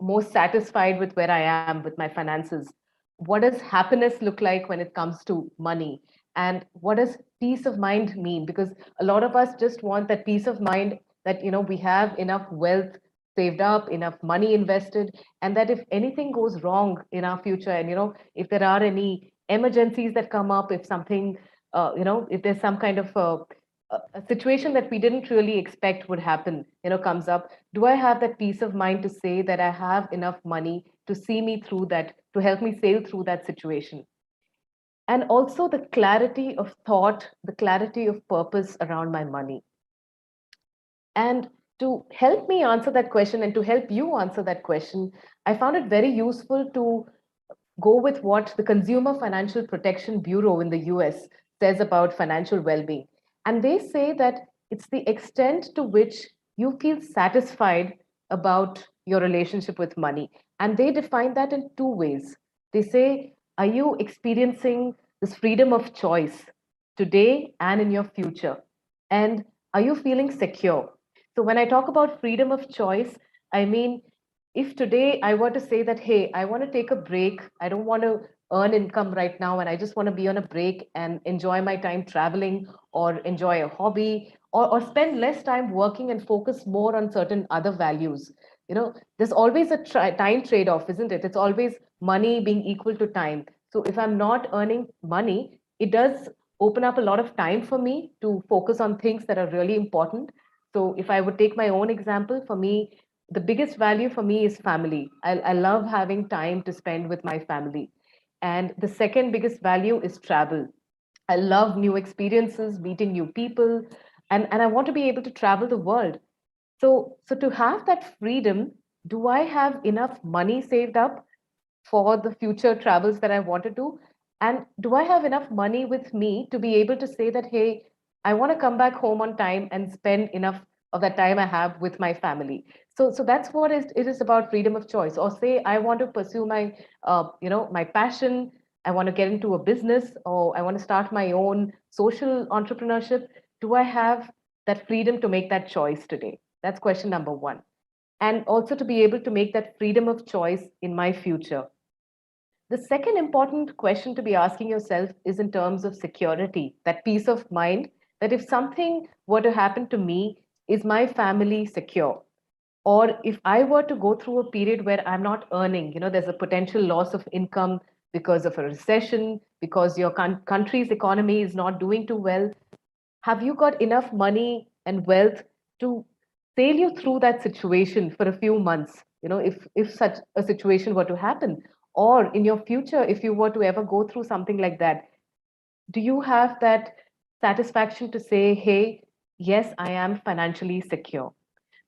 more satisfied with where I am with my finances? What does happiness look like when it comes to money? And what does peace of mind mean? Because a lot of us just want that peace of mind that we have enough wealth saved up, enough money invested, and that if anything goes wrong in our future, and if there are any emergencies that come up, if something, if there's some kind of a situation that we didn't really expect would happen, comes up, do I have that peace of mind to say that I have enough money to see me through that, to help me sail through that situation? And also the clarity of thought, the clarity of purpose around my money. And to help me answer that question and to help you answer that question, I found it very useful to go with what the Consumer Financial Protection Bureau in the US says about financial well being. And they say that it's the extent to which you feel satisfied about your relationship with money. And they define that in two ways. They say, are you experiencing this freedom of choice today and in your future? And are you feeling secure? So when I talk about freedom of choice, I mean, if today I were to say that, hey, I want to take a break, I don't want to earn income right now, and I just want to be on a break and enjoy my time traveling or enjoy a hobby or spend less time working and focus more on certain other values. There's always a time trade off, isn't it? It's always money being equal to time. So if I'm not earning money, it does open up a lot of time for me to focus on things that are really important. So if I would take my own example, for me, the biggest value for me is family. I love having time to spend with my family. And the second biggest value is travel. I love new experiences, meeting new people, and I want to be able to travel the world. So to have that freedom, do I have enough money saved up for the future travels that I want to do? And do I have enough money with me to be able to say that, hey, I want to come back home on time and spend enough of that time I have with my family? So that's what it is about freedom of choice. Or say I want to pursue my, my passion. I want to get into a business, or I want to start my own social entrepreneurship. Do I have that freedom to make that choice today? That's question number one. And also to be able to make that freedom of choice in my future. The second important question to be asking yourself is in terms of security, that peace of mind, that if something were to happen to me, is my family secure? Or if I were to go through a period where I'm not earning, there's a potential loss of income because of a recession, because your country's economy is not doing too well, have you got enough money and wealth to sail you through that situation for a few months, if such a situation were to happen? Or in your future, if you were to ever go through something like that, do you have that satisfaction to say, hey, yes, I am financially secure?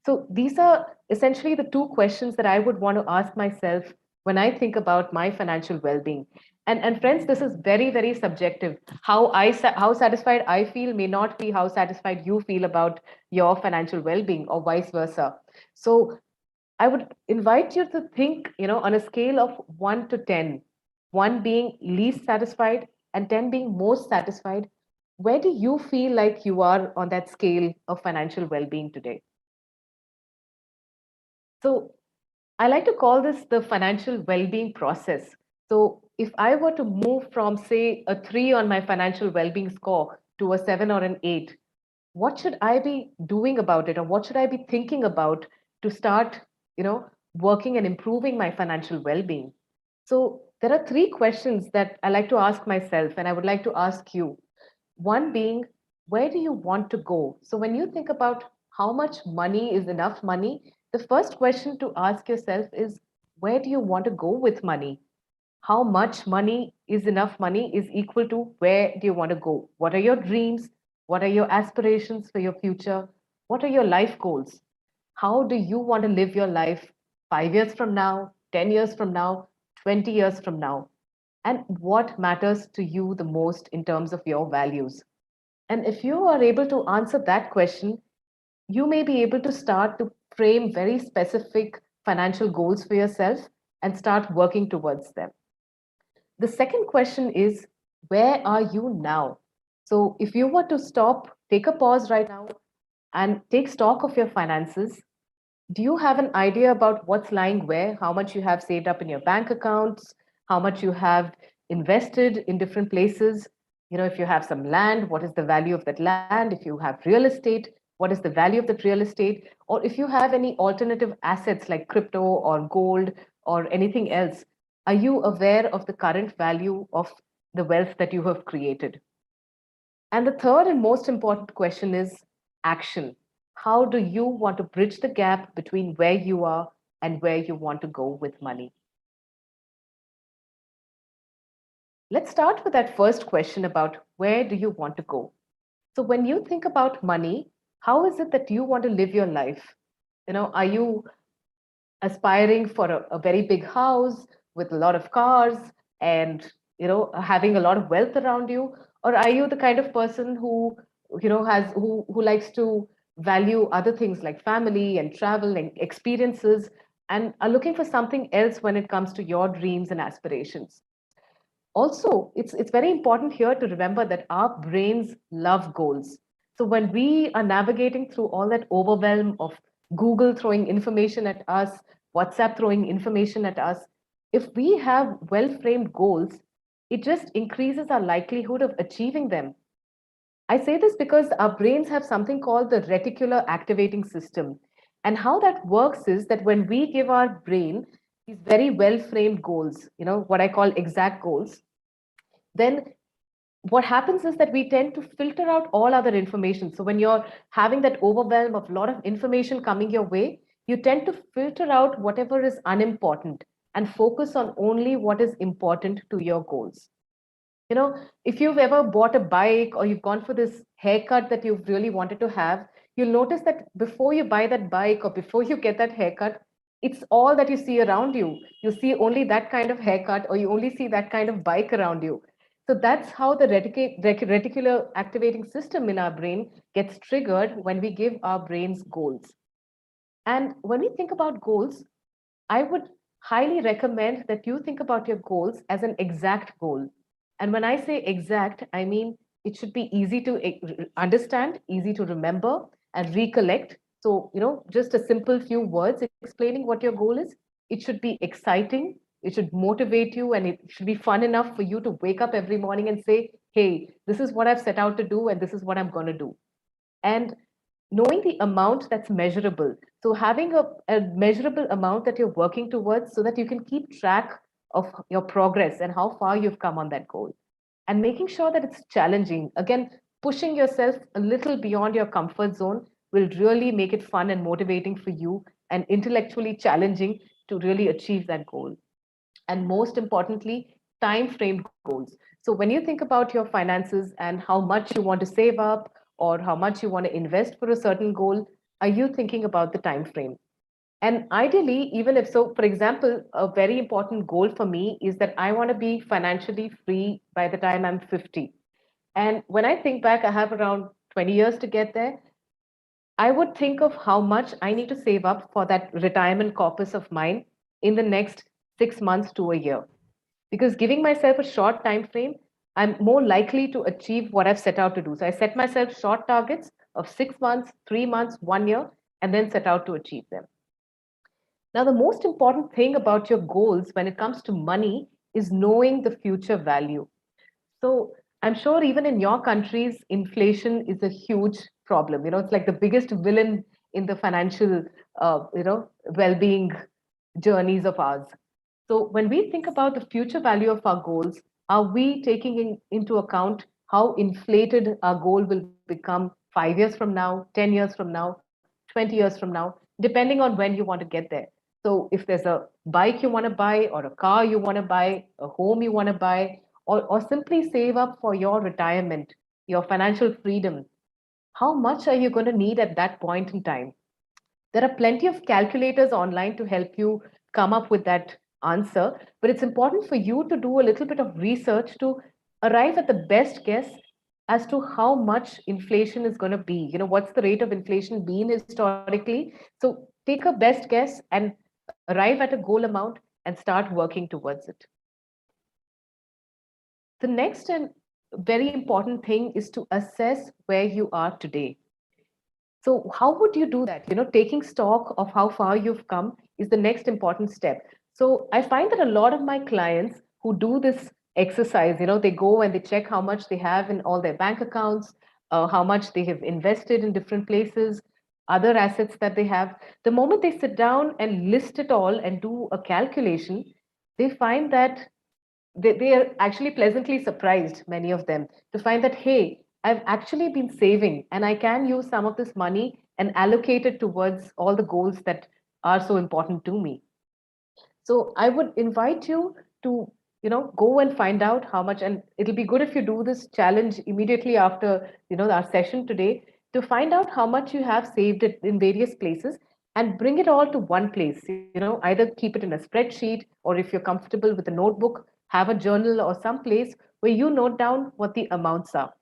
So these are essentially the two questions that I would want to ask myself when I think about my financial well-being? And friends, this is very, very subjective. How satisfied I feel may not be how satisfied you feel about your financial well-being, or vice versa. So I would invite you to think, on a scale of 1 to 10, 1 being least satisfied and 10 being most satisfied, where do you feel like you are on that scale of financial well-being today? So I like to call this the financial well-being process. So if I were to move from, say, a 3 on my financial well-being score to a 7 or an 8, what should I be doing about it, or what should I be thinking about to start, working and improving my financial well-being? So there are 3 questions that I like to ask myself, and I would like to ask you. One being, where do you want to go? So when you think about how much money is enough money, the first question to ask yourself is, where do you want to go with money? How much money is enough money is equal to where do you want to go? What are your dreams? What are your aspirations for your future? What are your life goals? How do you want to live your life 5 years from now, 10 years from now, 20 years from now? And what matters to you the most in terms of your values? And if you are able to answer that question, you may be able to start to frame very specific financial goals for yourself and start working towards them. The second question is, where are you now? So if you were to stop, take a pause right now and take stock of your finances, do you have an idea about what's lying where, how much you have saved up in your bank accounts, how much you have invested in different places? If you have some land, what is the value of that land? If you have real estate, what is the value of that real estate? Or if you have any alternative assets like crypto or gold or anything else, are you aware of the current value of the wealth that you have created? And the third and most important question is action. How do you want to bridge the gap between where you are and where you want to go with money? Let's start with that first question about where do you want to go? So when you think about money, how is it that you want to live your life? Are you aspiring for a very big house with a lot of cars and having a lot of wealth around you, or are you the kind of person who has who likes to value other things like family and travel and experiences, and are looking for something else when it comes to your dreams and aspirations? Also, it's very important here to remember that our brains love goals. So when we are navigating through all that overwhelm of Google throwing information at us, WhatsApp throwing information at us, if we have well framed goals, it just increases our likelihood of achieving them. I say this because our brains have something called the reticular activating system. And how that works is that when we give our brain these very well framed goals, what I call exact goals, then what happens is that we tend to filter out all other information. So when you're having that overwhelm of a lot of information coming your way, you tend to filter out whatever is unimportant and focus on only what is important to your goals. If you've ever bought a bike or you've gone for this haircut that you've really wanted to have, you'll notice that before you buy that bike or before you get that haircut, it's all that you see around you. You see only that kind of haircut, or you only see that kind of bike around you. So that's how the reticular activating system in our brain gets triggered when we give our brains goals. And when we think about goals, I would highly recommend that you think about your goals as an exact goal. And when I say exact, I mean it should be easy to understand, easy to remember, and recollect. So, just a simple few words explaining what your goal is. It should be exciting, it should motivate you, and it should be fun enough for you to wake up every morning and say, hey, this is what I've set out to do, and this is what I'm going to do. And knowing the amount that's measurable. So having a measurable amount that you're working towards so that you can keep track of your progress and how far you've come on that goal. And making sure that it's challenging. Again, pushing yourself a little beyond your comfort zone will really make it fun and motivating for you and intellectually challenging to really achieve that goal. And most importantly, time framed goals. So when you think about your finances and how much you want to save up or how much you want to invest for a certain goal, are you thinking about the time frame? And ideally, even if so, for example, a very important goal for me is that I want to be financially free by the time I'm 50. And when I think back, I have around 20 years to get there. I would think of how much I need to save up for that retirement corpus of mine in the next 6 months to a year. Because giving myself a short time frame, I'm more likely to achieve what I've set out to do. So I set myself short targets of 6 months, 3 months, 1 year, and then set out to achieve them. Now, the most important thing about your goals when it comes to money is knowing the future value. So I'm sure even in your countries, inflation is a huge problem. It's like the biggest villain in the financial, well-being journeys of ours. So when we think about the future value of our goals, are we taking into account how inflated our goal will become 5 years from now, 10 years from now, 20 years from now, depending on when you want to get there? So if there's a bike you want to buy, or a car you want to buy, a home you want to buy, or simply save up for your retirement, your financial freedom, how much are you going to need at that point in time? There are plenty of calculators online to help you come up with that answer, but it's important for you to do a little bit of research to arrive at the best guess as to how much inflation is going to be. What's the rate of inflation been historically? So take a best guess and arrive at a goal amount and start working towards it. The next and very important thing is to assess where you are today. So how would you do that? Taking stock of how far you've come is the next important step. So I find that a lot of my clients who do this exercise, they go and they check how much they have in all their bank accounts, how much they have invested in different places, other assets that they have. The moment they sit down and list it all and do a calculation, they find that they are actually pleasantly surprised, many of them, to find that, hey, I've actually been saving and I can use some of this money and allocate it towards all the goals that are so important to me. So I would invite you to, go and find out how much, and it'll be good if you do this challenge immediately after, our session today, to find out how much you have saved it in various places and bring it all to one place. Either keep it in a spreadsheet, or if you're comfortable with a notebook, have a journal or some place where you note down what the amounts are.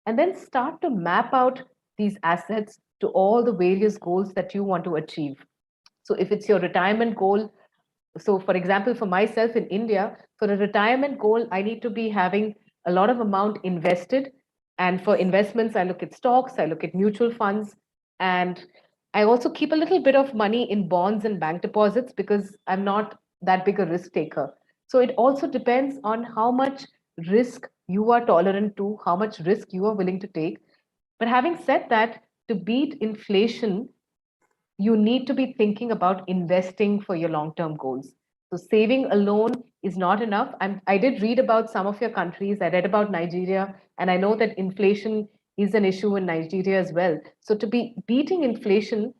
And then start to map out these assets to all the various goals that you want to achieve. So if it's your retirement goal, so for example, for myself in India, for a retirement goal, I need to be having a lot of amount invested. And for investments, I look at stocks, I look at mutual funds, and I also keep a little bit of money in bonds and bank deposits because I'm not that big a risk taker. So it also depends on how much risk you are tolerant to, how much risk you are willing to take. But having said that, to beat inflation, you need to be thinking about investing for your long term goals. So, saving alone is not enough. I did read about some of your countries. I read about Nigeria, and I know that inflation is an issue in Nigeria as well. So, to be beating inflation,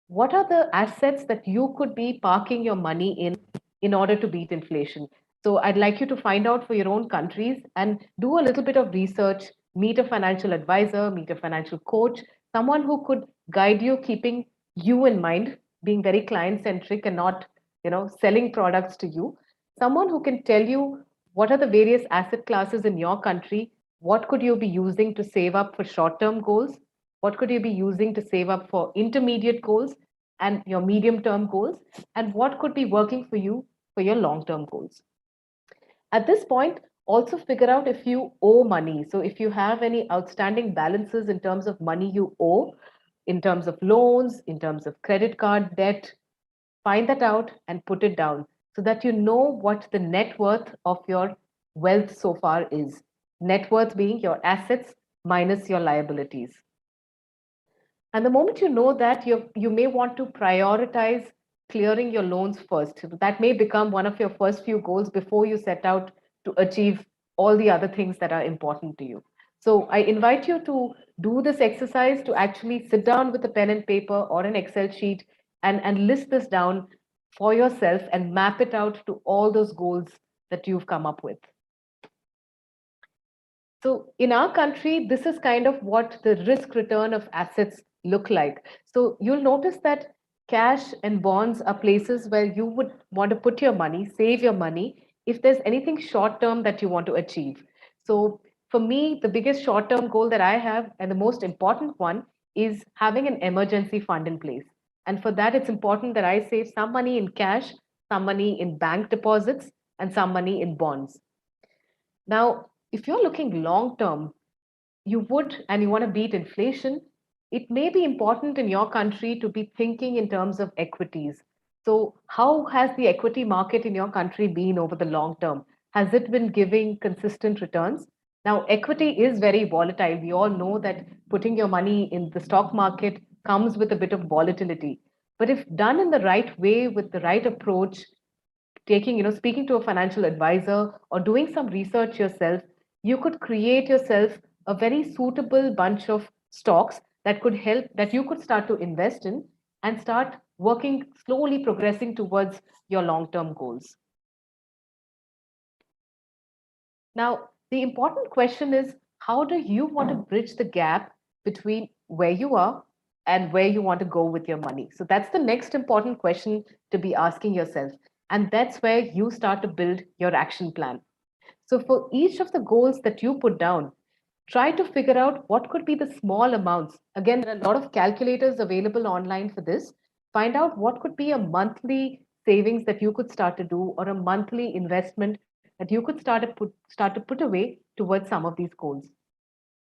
what are the assets that you could be parking your money in order to beat inflation? So, I'd like you to find out for your own countries and do a little bit of research, meet a financial advisor, meet a financial coach, someone who could guide you, keeping you in mind, being very client centric and not selling products to you. Someone who can tell you what are the various asset classes in your country, what could you be using to save up for short term goals, what could you be using to save up for intermediate goals and your medium term goals, and what could be working for you for your long term goals. At this point, also figure out if you owe money. So if you have any outstanding balances in terms of money you owe, in terms of loans, in terms of credit card debt, find that out and put it down so that you know what the net worth of your wealth so far is. Net worth being your assets minus your liabilities. And the moment you know that, you may want to prioritize clearing your loans first. That may become one of your first few goals before you set out to achieve all the other things that are important to you. So I invite you to do this exercise, to actually sit down with a pen and paper or an Excel sheet and list this down for yourself and map it out to all those goals that you've come up with. So in our country, this is kind of what the risk return of assets look like. So you'll notice that cash and bonds are places where you would want to put your money, save your money, if there's anything short term that you want to achieve. So, for me, the biggest short term goal that I have, and the most important one, is having an emergency fund in place. And for that, it's important that I save some money in cash, some money in bank deposits, and some money in bonds. Now, if you're looking long term, you would and you want to beat inflation, it may be important in your country to be thinking in terms of equities. So, how has the equity market in your country been over the long term? Has it been giving consistent returns? Now, equity is very volatile. We all know that putting your money in the stock market comes with a bit of volatility. But if done in the right way with the right approach, taking, speaking to a financial advisor or doing some research yourself, you could create yourself a very suitable bunch of stocks that could help, that you could start to invest in and start working slowly progressing towards your long term goals. Now, the important question is, how do you want to bridge the gap between where you are and where you want to go with your money? So that's the next important question to be asking yourself. And that's where you start to build your action plan. So for each of the goals that you put down, try to figure out what could be the small amounts. Again, there are a lot of calculators available online for this. Find out what could be a monthly savings that you could start to do, or a monthly investment that you could start to put away towards some of these goals.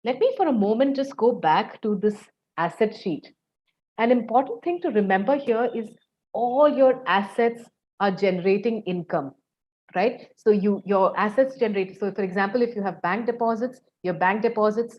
Let me for a moment just go back to this asset sheet. An important thing to remember here is all your assets are generating income, right? So your assets generate. So for example, if you have bank deposits, your bank deposits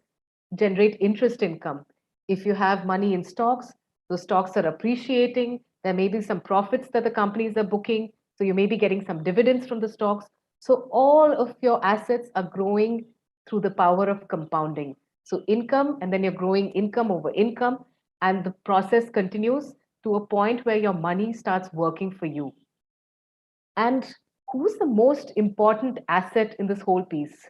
generate interest income. If you have money in stocks, those stocks are appreciating. There may be some profits that the companies are booking. So you may be getting some dividends from the stocks. So all of your assets are growing through the power of compounding. So income, and then you're growing income over income, and the process continues to a point where your money starts working for you. And who's the most important asset in this whole piece?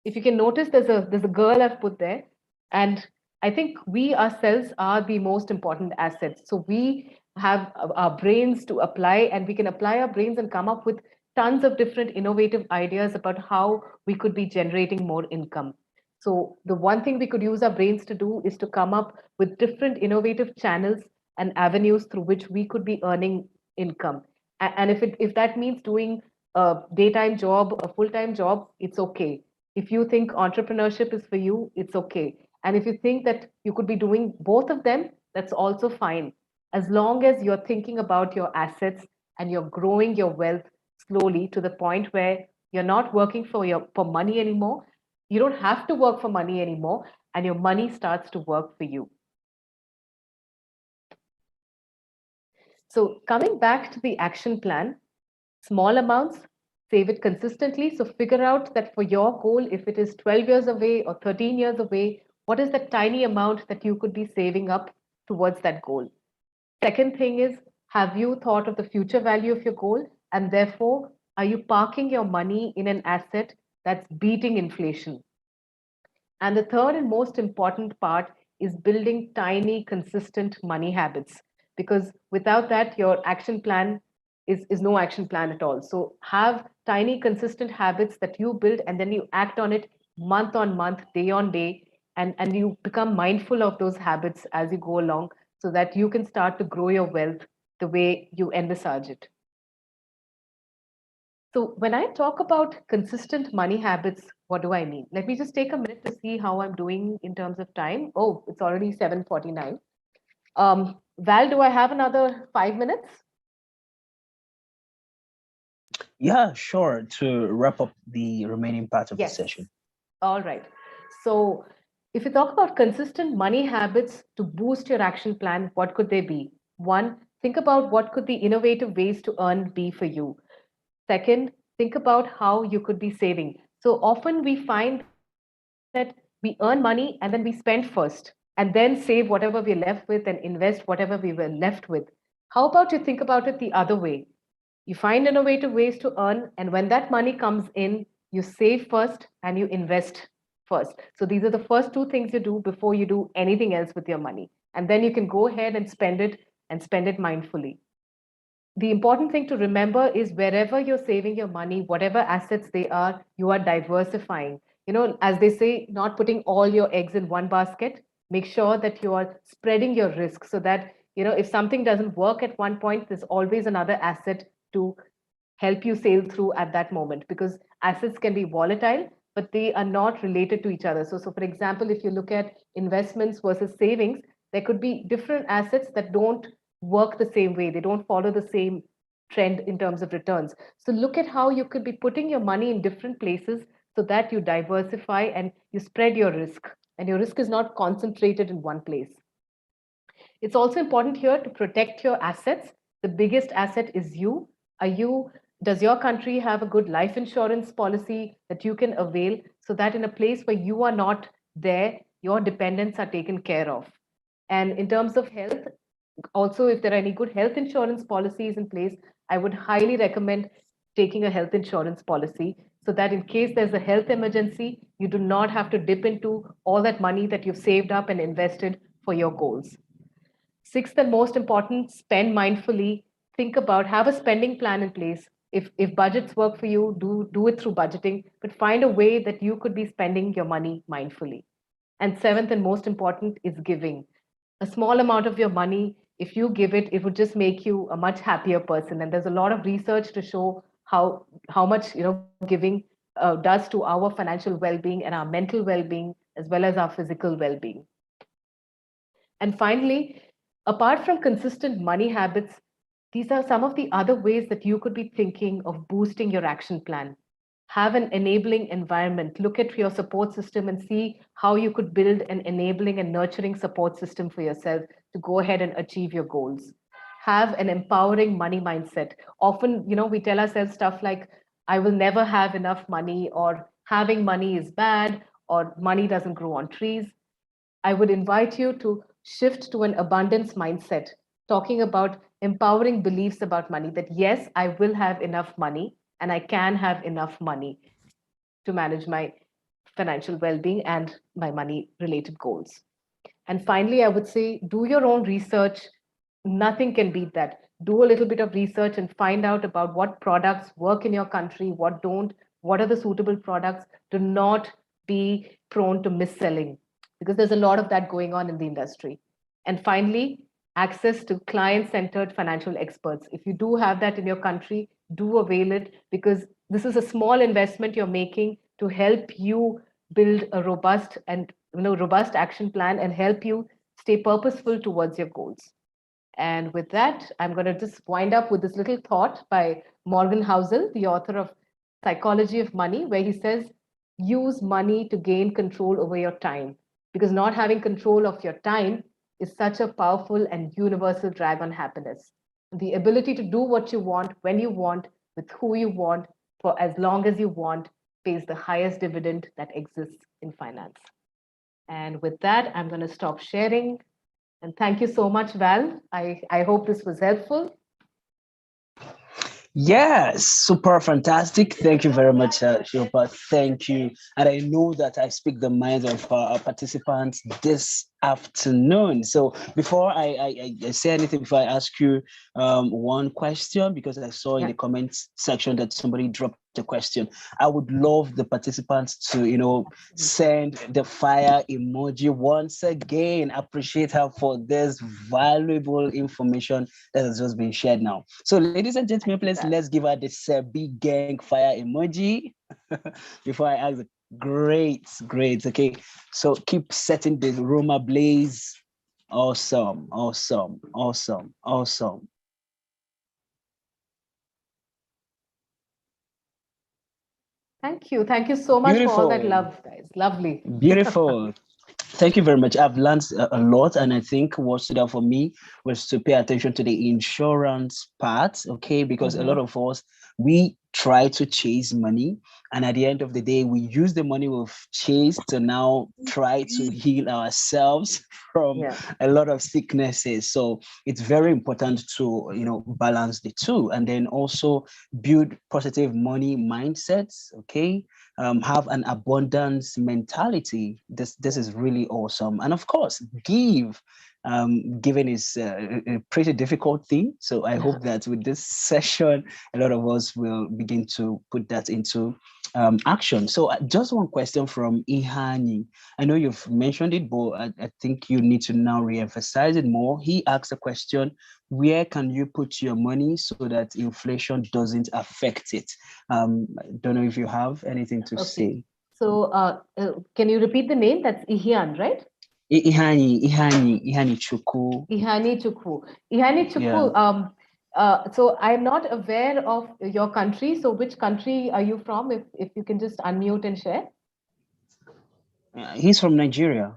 If you can notice, there's a girl I've put there, and I think we ourselves are the most important assets. So we have our brains to apply, and we can apply our brains and come up with tons of different innovative ideas about how we could be generating more income. So the one thing we could use our brains to do is to come up with different innovative channels and avenues through which we could be earning income. And if that means doing a daytime job, a full-time job, it's okay. If you think entrepreneurship is for you, it's okay. And if you think that you could be doing both of them, that's also fine. As long as you're thinking about your assets and you're growing your wealth slowly to the point where you're not working for money anymore. You don't have to work for money anymore, and your money starts to work for you. So coming back to the action plan, small amounts, save it consistently. So figure out that for your goal, if it is 12 years away or 13 years away, what is the tiny amount that you could be saving up towards that goal? Second thing is, have you thought of the future value of your goal? And therefore, are you parking your money in an asset that's beating inflation? And the third and most important part is building tiny, consistent money habits. Because without that, your action plan is no action plan at all. So have tiny, consistent habits that you build, and then you act on it month on month, day on day, and you become mindful of those habits as you go along so that you can start to grow your wealth the way you envisage it. So when I talk about consistent money habits, what do I mean? Let me just take a minute to see how I'm doing in terms of time. Oh, it's already 7:49. Val, do I have another 5 minutes? Yeah, sure, to wrap up the remaining part of Yes. the session. All right. So if you talk about consistent money habits to boost your action plan, what could they be? One, think about what could the innovative ways to earn be for you. Second, think about how you could be saving. So often we find that we earn money and then we spend first and then save whatever we're left with and invest whatever we were left with. How about you think about it the other way? You find innovative ways to earn, and when that money comes in, you save first and you invest first. So these are the first two things you do before you do anything else with your money. And then you can go ahead and spend it and spend it mindfully. The important thing to remember is wherever you're saving your money, whatever assets they are, you are diversifying. As they say, not putting all your eggs in one basket. Make sure that you are spreading your risk so that, if something doesn't work at one point, there's always another asset to help you sail through at that moment, because assets can be volatile, but they are not related to each other. So for example, if you look at investments versus savings, there could be different assets that don't work the same way. They don't follow the same trend in terms of returns. So look at how you could be putting your money in different places so that you diversify and you spread your risk, and your risk is not concentrated in one place. It's also important here to protect your assets. The biggest asset is you. Does your country have a good life insurance policy that you can avail so that in a place where you are not there, your dependents are taken care of? And in terms of health, also, if there are any good health insurance policies in place, I would highly recommend taking a health insurance policy so that in case there's a health emergency, you do not have to dip into all that money that you've saved up and invested for your goals. Sixth and most important, spend mindfully. Think about, have a spending plan in place. If budgets work for you, do it through budgeting, but find a way that you could be spending your money mindfully. And seventh and most important is giving. A small amount of your money, if you give it, it would just make you a much happier person. And there's a lot of research to show how much giving does to our financial well-being and our mental well-being, as well as our physical well-being. And finally, apart from consistent money habits, these are some of the other ways that you could be thinking of boosting your action plan. Have an enabling environment. Look at your support system and see how you could build an enabling and nurturing support system for yourself to go ahead and achieve your goals. Have an empowering money mindset. Often, we tell ourselves stuff like, I will never have enough money, or having money is bad, or money doesn't grow on trees. I would invite you to shift to an abundance mindset, talking about empowering beliefs about money, that yes, I will have enough money and I can have enough money to manage my financial well-being and my money related goals. And finally, I would say do your own research. Nothing can beat that. Do a little bit of research and find out about what products work in your country, what don't, what are the suitable products. Do not be prone to mis-selling, because there's a lot of that going on in the industry. And finally, access to client-centered financial experts. If you do have that in your country, do avail it, because this is a small investment you're making to help you build a robust action plan and help you stay purposeful towards your goals. And with that, I'm going to just wind up with this little thought by Morgan Housel, the author of Psychology of Money, where he says, use money to gain control over your time, because not having control of your time is such a powerful and universal drag on happiness. The ability to do what you want, when you want, with who you want, for as long as you want, pays the highest dividend that exists in finance. And with that, I'm going to stop sharing. And thank you so much, Val. I hope this was helpful. Yes, super fantastic. Thank you very much, Shilpa. Thank you. And I know that I speak the minds of our participants this afternoon. So before I say anything, before I ask you one question, because I saw in the comments section that somebody dropped a question, I would love the participants to, send the fire emoji once again. Appreciate her for this valuable information that has just been shared now. So ladies and gentlemen, please, let's give her this big gang fire emoji before I ask. Great. Okay, so keep setting the room ablaze. Awesome. Thank you so much for all that love, guys. Lovely. Beautiful. Thank you very much. I've learned a lot, and I think what stood out for me was to pay attention to the insurance part, okay? Because a lot of us, we try to chase money, and at the end of the day, we use the money we've chased to now try to heal ourselves from a lot of sicknesses. So it's very important to, balance the two, and then also build positive money mindsets, okay? Have an abundance mentality. This is really awesome. And of course, give. given is a pretty difficult thing. So I hope that with this session, a lot of us will begin to put that into action. So just one question from Ihani. I know you've mentioned it, but I think you need to now re-emphasize it more. He asked a question: where can you put your money so that inflation doesn't affect it? I don't know if you have anything to say. So can you repeat the name? That's Ihian, right? Ihani Chukwu. Ihani Chukwu. Ihani Chukwu. So I'm not aware of your country. So which country are you from? If you can just unmute and share. He's from Nigeria.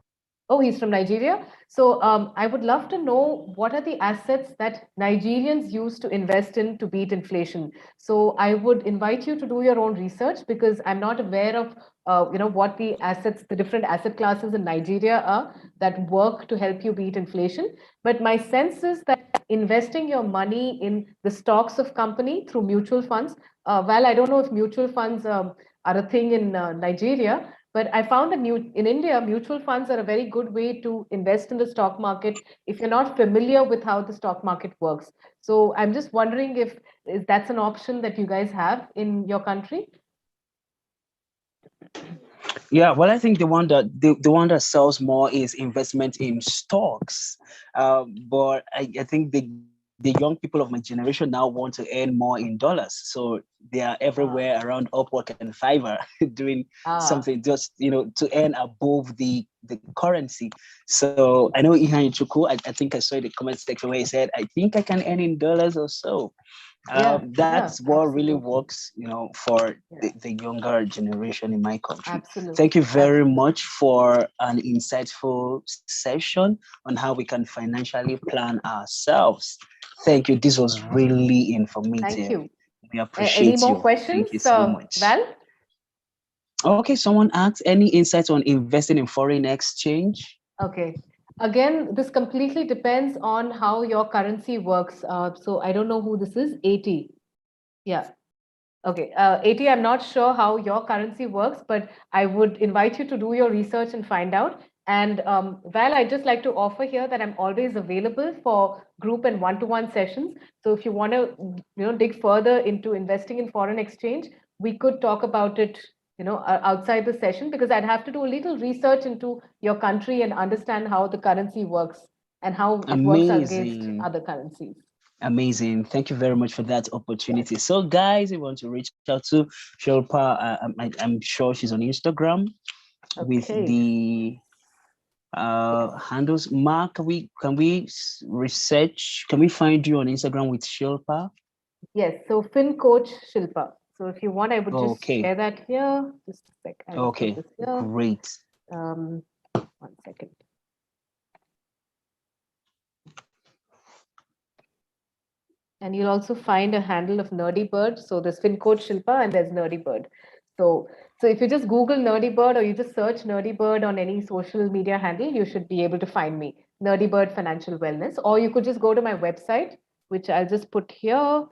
Oh, he's from Nigeria. So I would love to know what are the assets that Nigerians use to invest in to beat inflation. So I would invite you to do your own research because I'm not aware of what the assets, the different asset classes in Nigeria are that work to help you beat inflation. But my sense is that investing your money in the stocks of company through mutual funds, well, I don't know if mutual funds are a thing in Nigeria, but I found that in India, mutual funds are a very good way to invest in the stock market if you're not familiar with how the stock market works. So I'm just wondering if that's an option that you guys have in your country. Yeah, well, I think the one that sells more is investment in stocks. But I think the young people of my generation now want to earn more in dollars. So they are everywhere around Upwork and Fiverr doing something just, to earn above the currency. So I know Ihan Chuku, I think I saw in the comment section where he said, I think I can earn in dollars or so. That's what really works, for the younger generation in my country. Absolutely. Thank you very much for an insightful session on how we can financially plan ourselves. Thank you. This was really informative. Thank you. We appreciate any more you. questions? Thank you so much. Val? Okay, someone asked any insights on investing in foreign exchange? Okay. Again, this completely depends on how your currency works. So I don't know who this is. 80. Yeah. Okay. 80, I'm not sure how your currency works, but I would invite you to do your research and find out. And Val, I'd just like to offer here that I'm always available for group and one-to-one sessions. So if you want to, dig further into investing in foreign exchange, we could talk about it outside the session, because I'd have to do a little research into your country and understand how the currency works and how it works against other currencies. Amazing. Thank you very much for that opportunity. So guys, if you want to reach out to Shilpa, I'm sure she's on Instagram with the handles. Mark, can we research? Can we find you on Instagram with Shilpa? Yes. So Fin Coach Shilpa. So if you want, I would just share that here. Just a sec. Okay, great. 1 second. And you'll also find a handle of Nerdy Bird. So there's Fin Coach Shilpa and there's Nerdy Bird. So if you just Google Nerdy Bird or you just search Nerdy Bird on any social media handle, you should be able to find me, Nerdy Bird Financial Wellness. Or you could just go to my website, which I'll just put here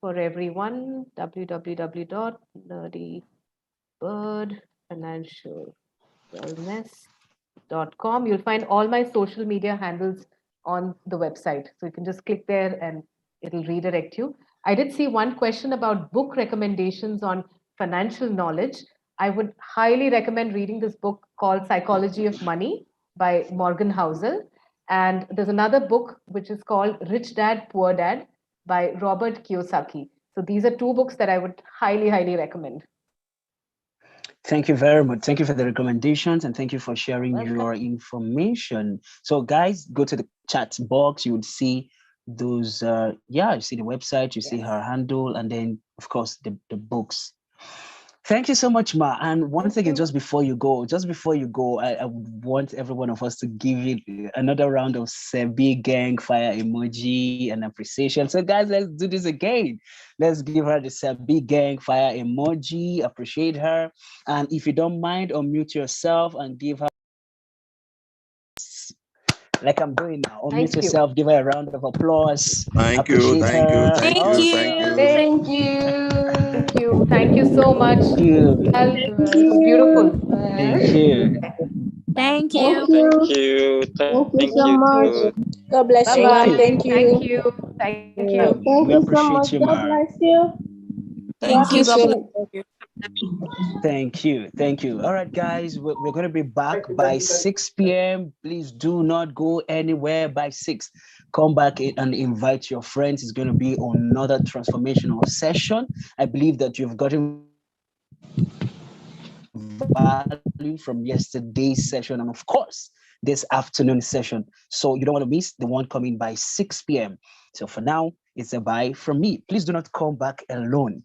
for everyone, www.nerdybirdfinancialwellness.com. You'll find all my social media handles on the website. So you can just click there and it'll redirect you. I did see one question about book recommendations on financial knowledge. I would highly recommend reading this book called Psychology of Money by Morgan Housel. And there's another book which is called Rich Dad, Poor Dad by Robert Kiyosaki. So these are two books that I would highly, highly recommend. Thank you very much. Thank you for the recommendations and thank you for sharing your information. So guys, go to the chat box. You would see those, you see the website, you see her handle, and then of course the books. Thank you so much, Ma. And once again, just before you go, I would want every one of us to give you another round of Sebi Gang fire emoji and appreciation. So guys, let's do this again. Let's give her the Sebi Gang fire emoji, appreciate her. And if you don't mind, unmute yourself and give her, like I'm doing now, unmute yourself, give her a round of applause. Thank you. Thank you so much. Thank you. It was beautiful. Thank you. Thank Thank you. you. Thank you so much. God bless you, Bye-bye. ma'am. Thank Thank you. you. Thank you. Thank We you so appreciate much. you, God Mar. bless you. Thank you. God bless. Thank you. Thank you. All right, guys, we're going to be back by 6 p.m. Please do not go anywhere by 6. Come back and invite your friends. It's going to be another transformational session. I believe that you've gotten value from yesterday's session and, of course, this afternoon session. So you don't want to miss the one coming by 6 p.m. So for now, it's a bye from me. Please do not come back alone.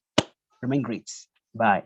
Remain great. Bye.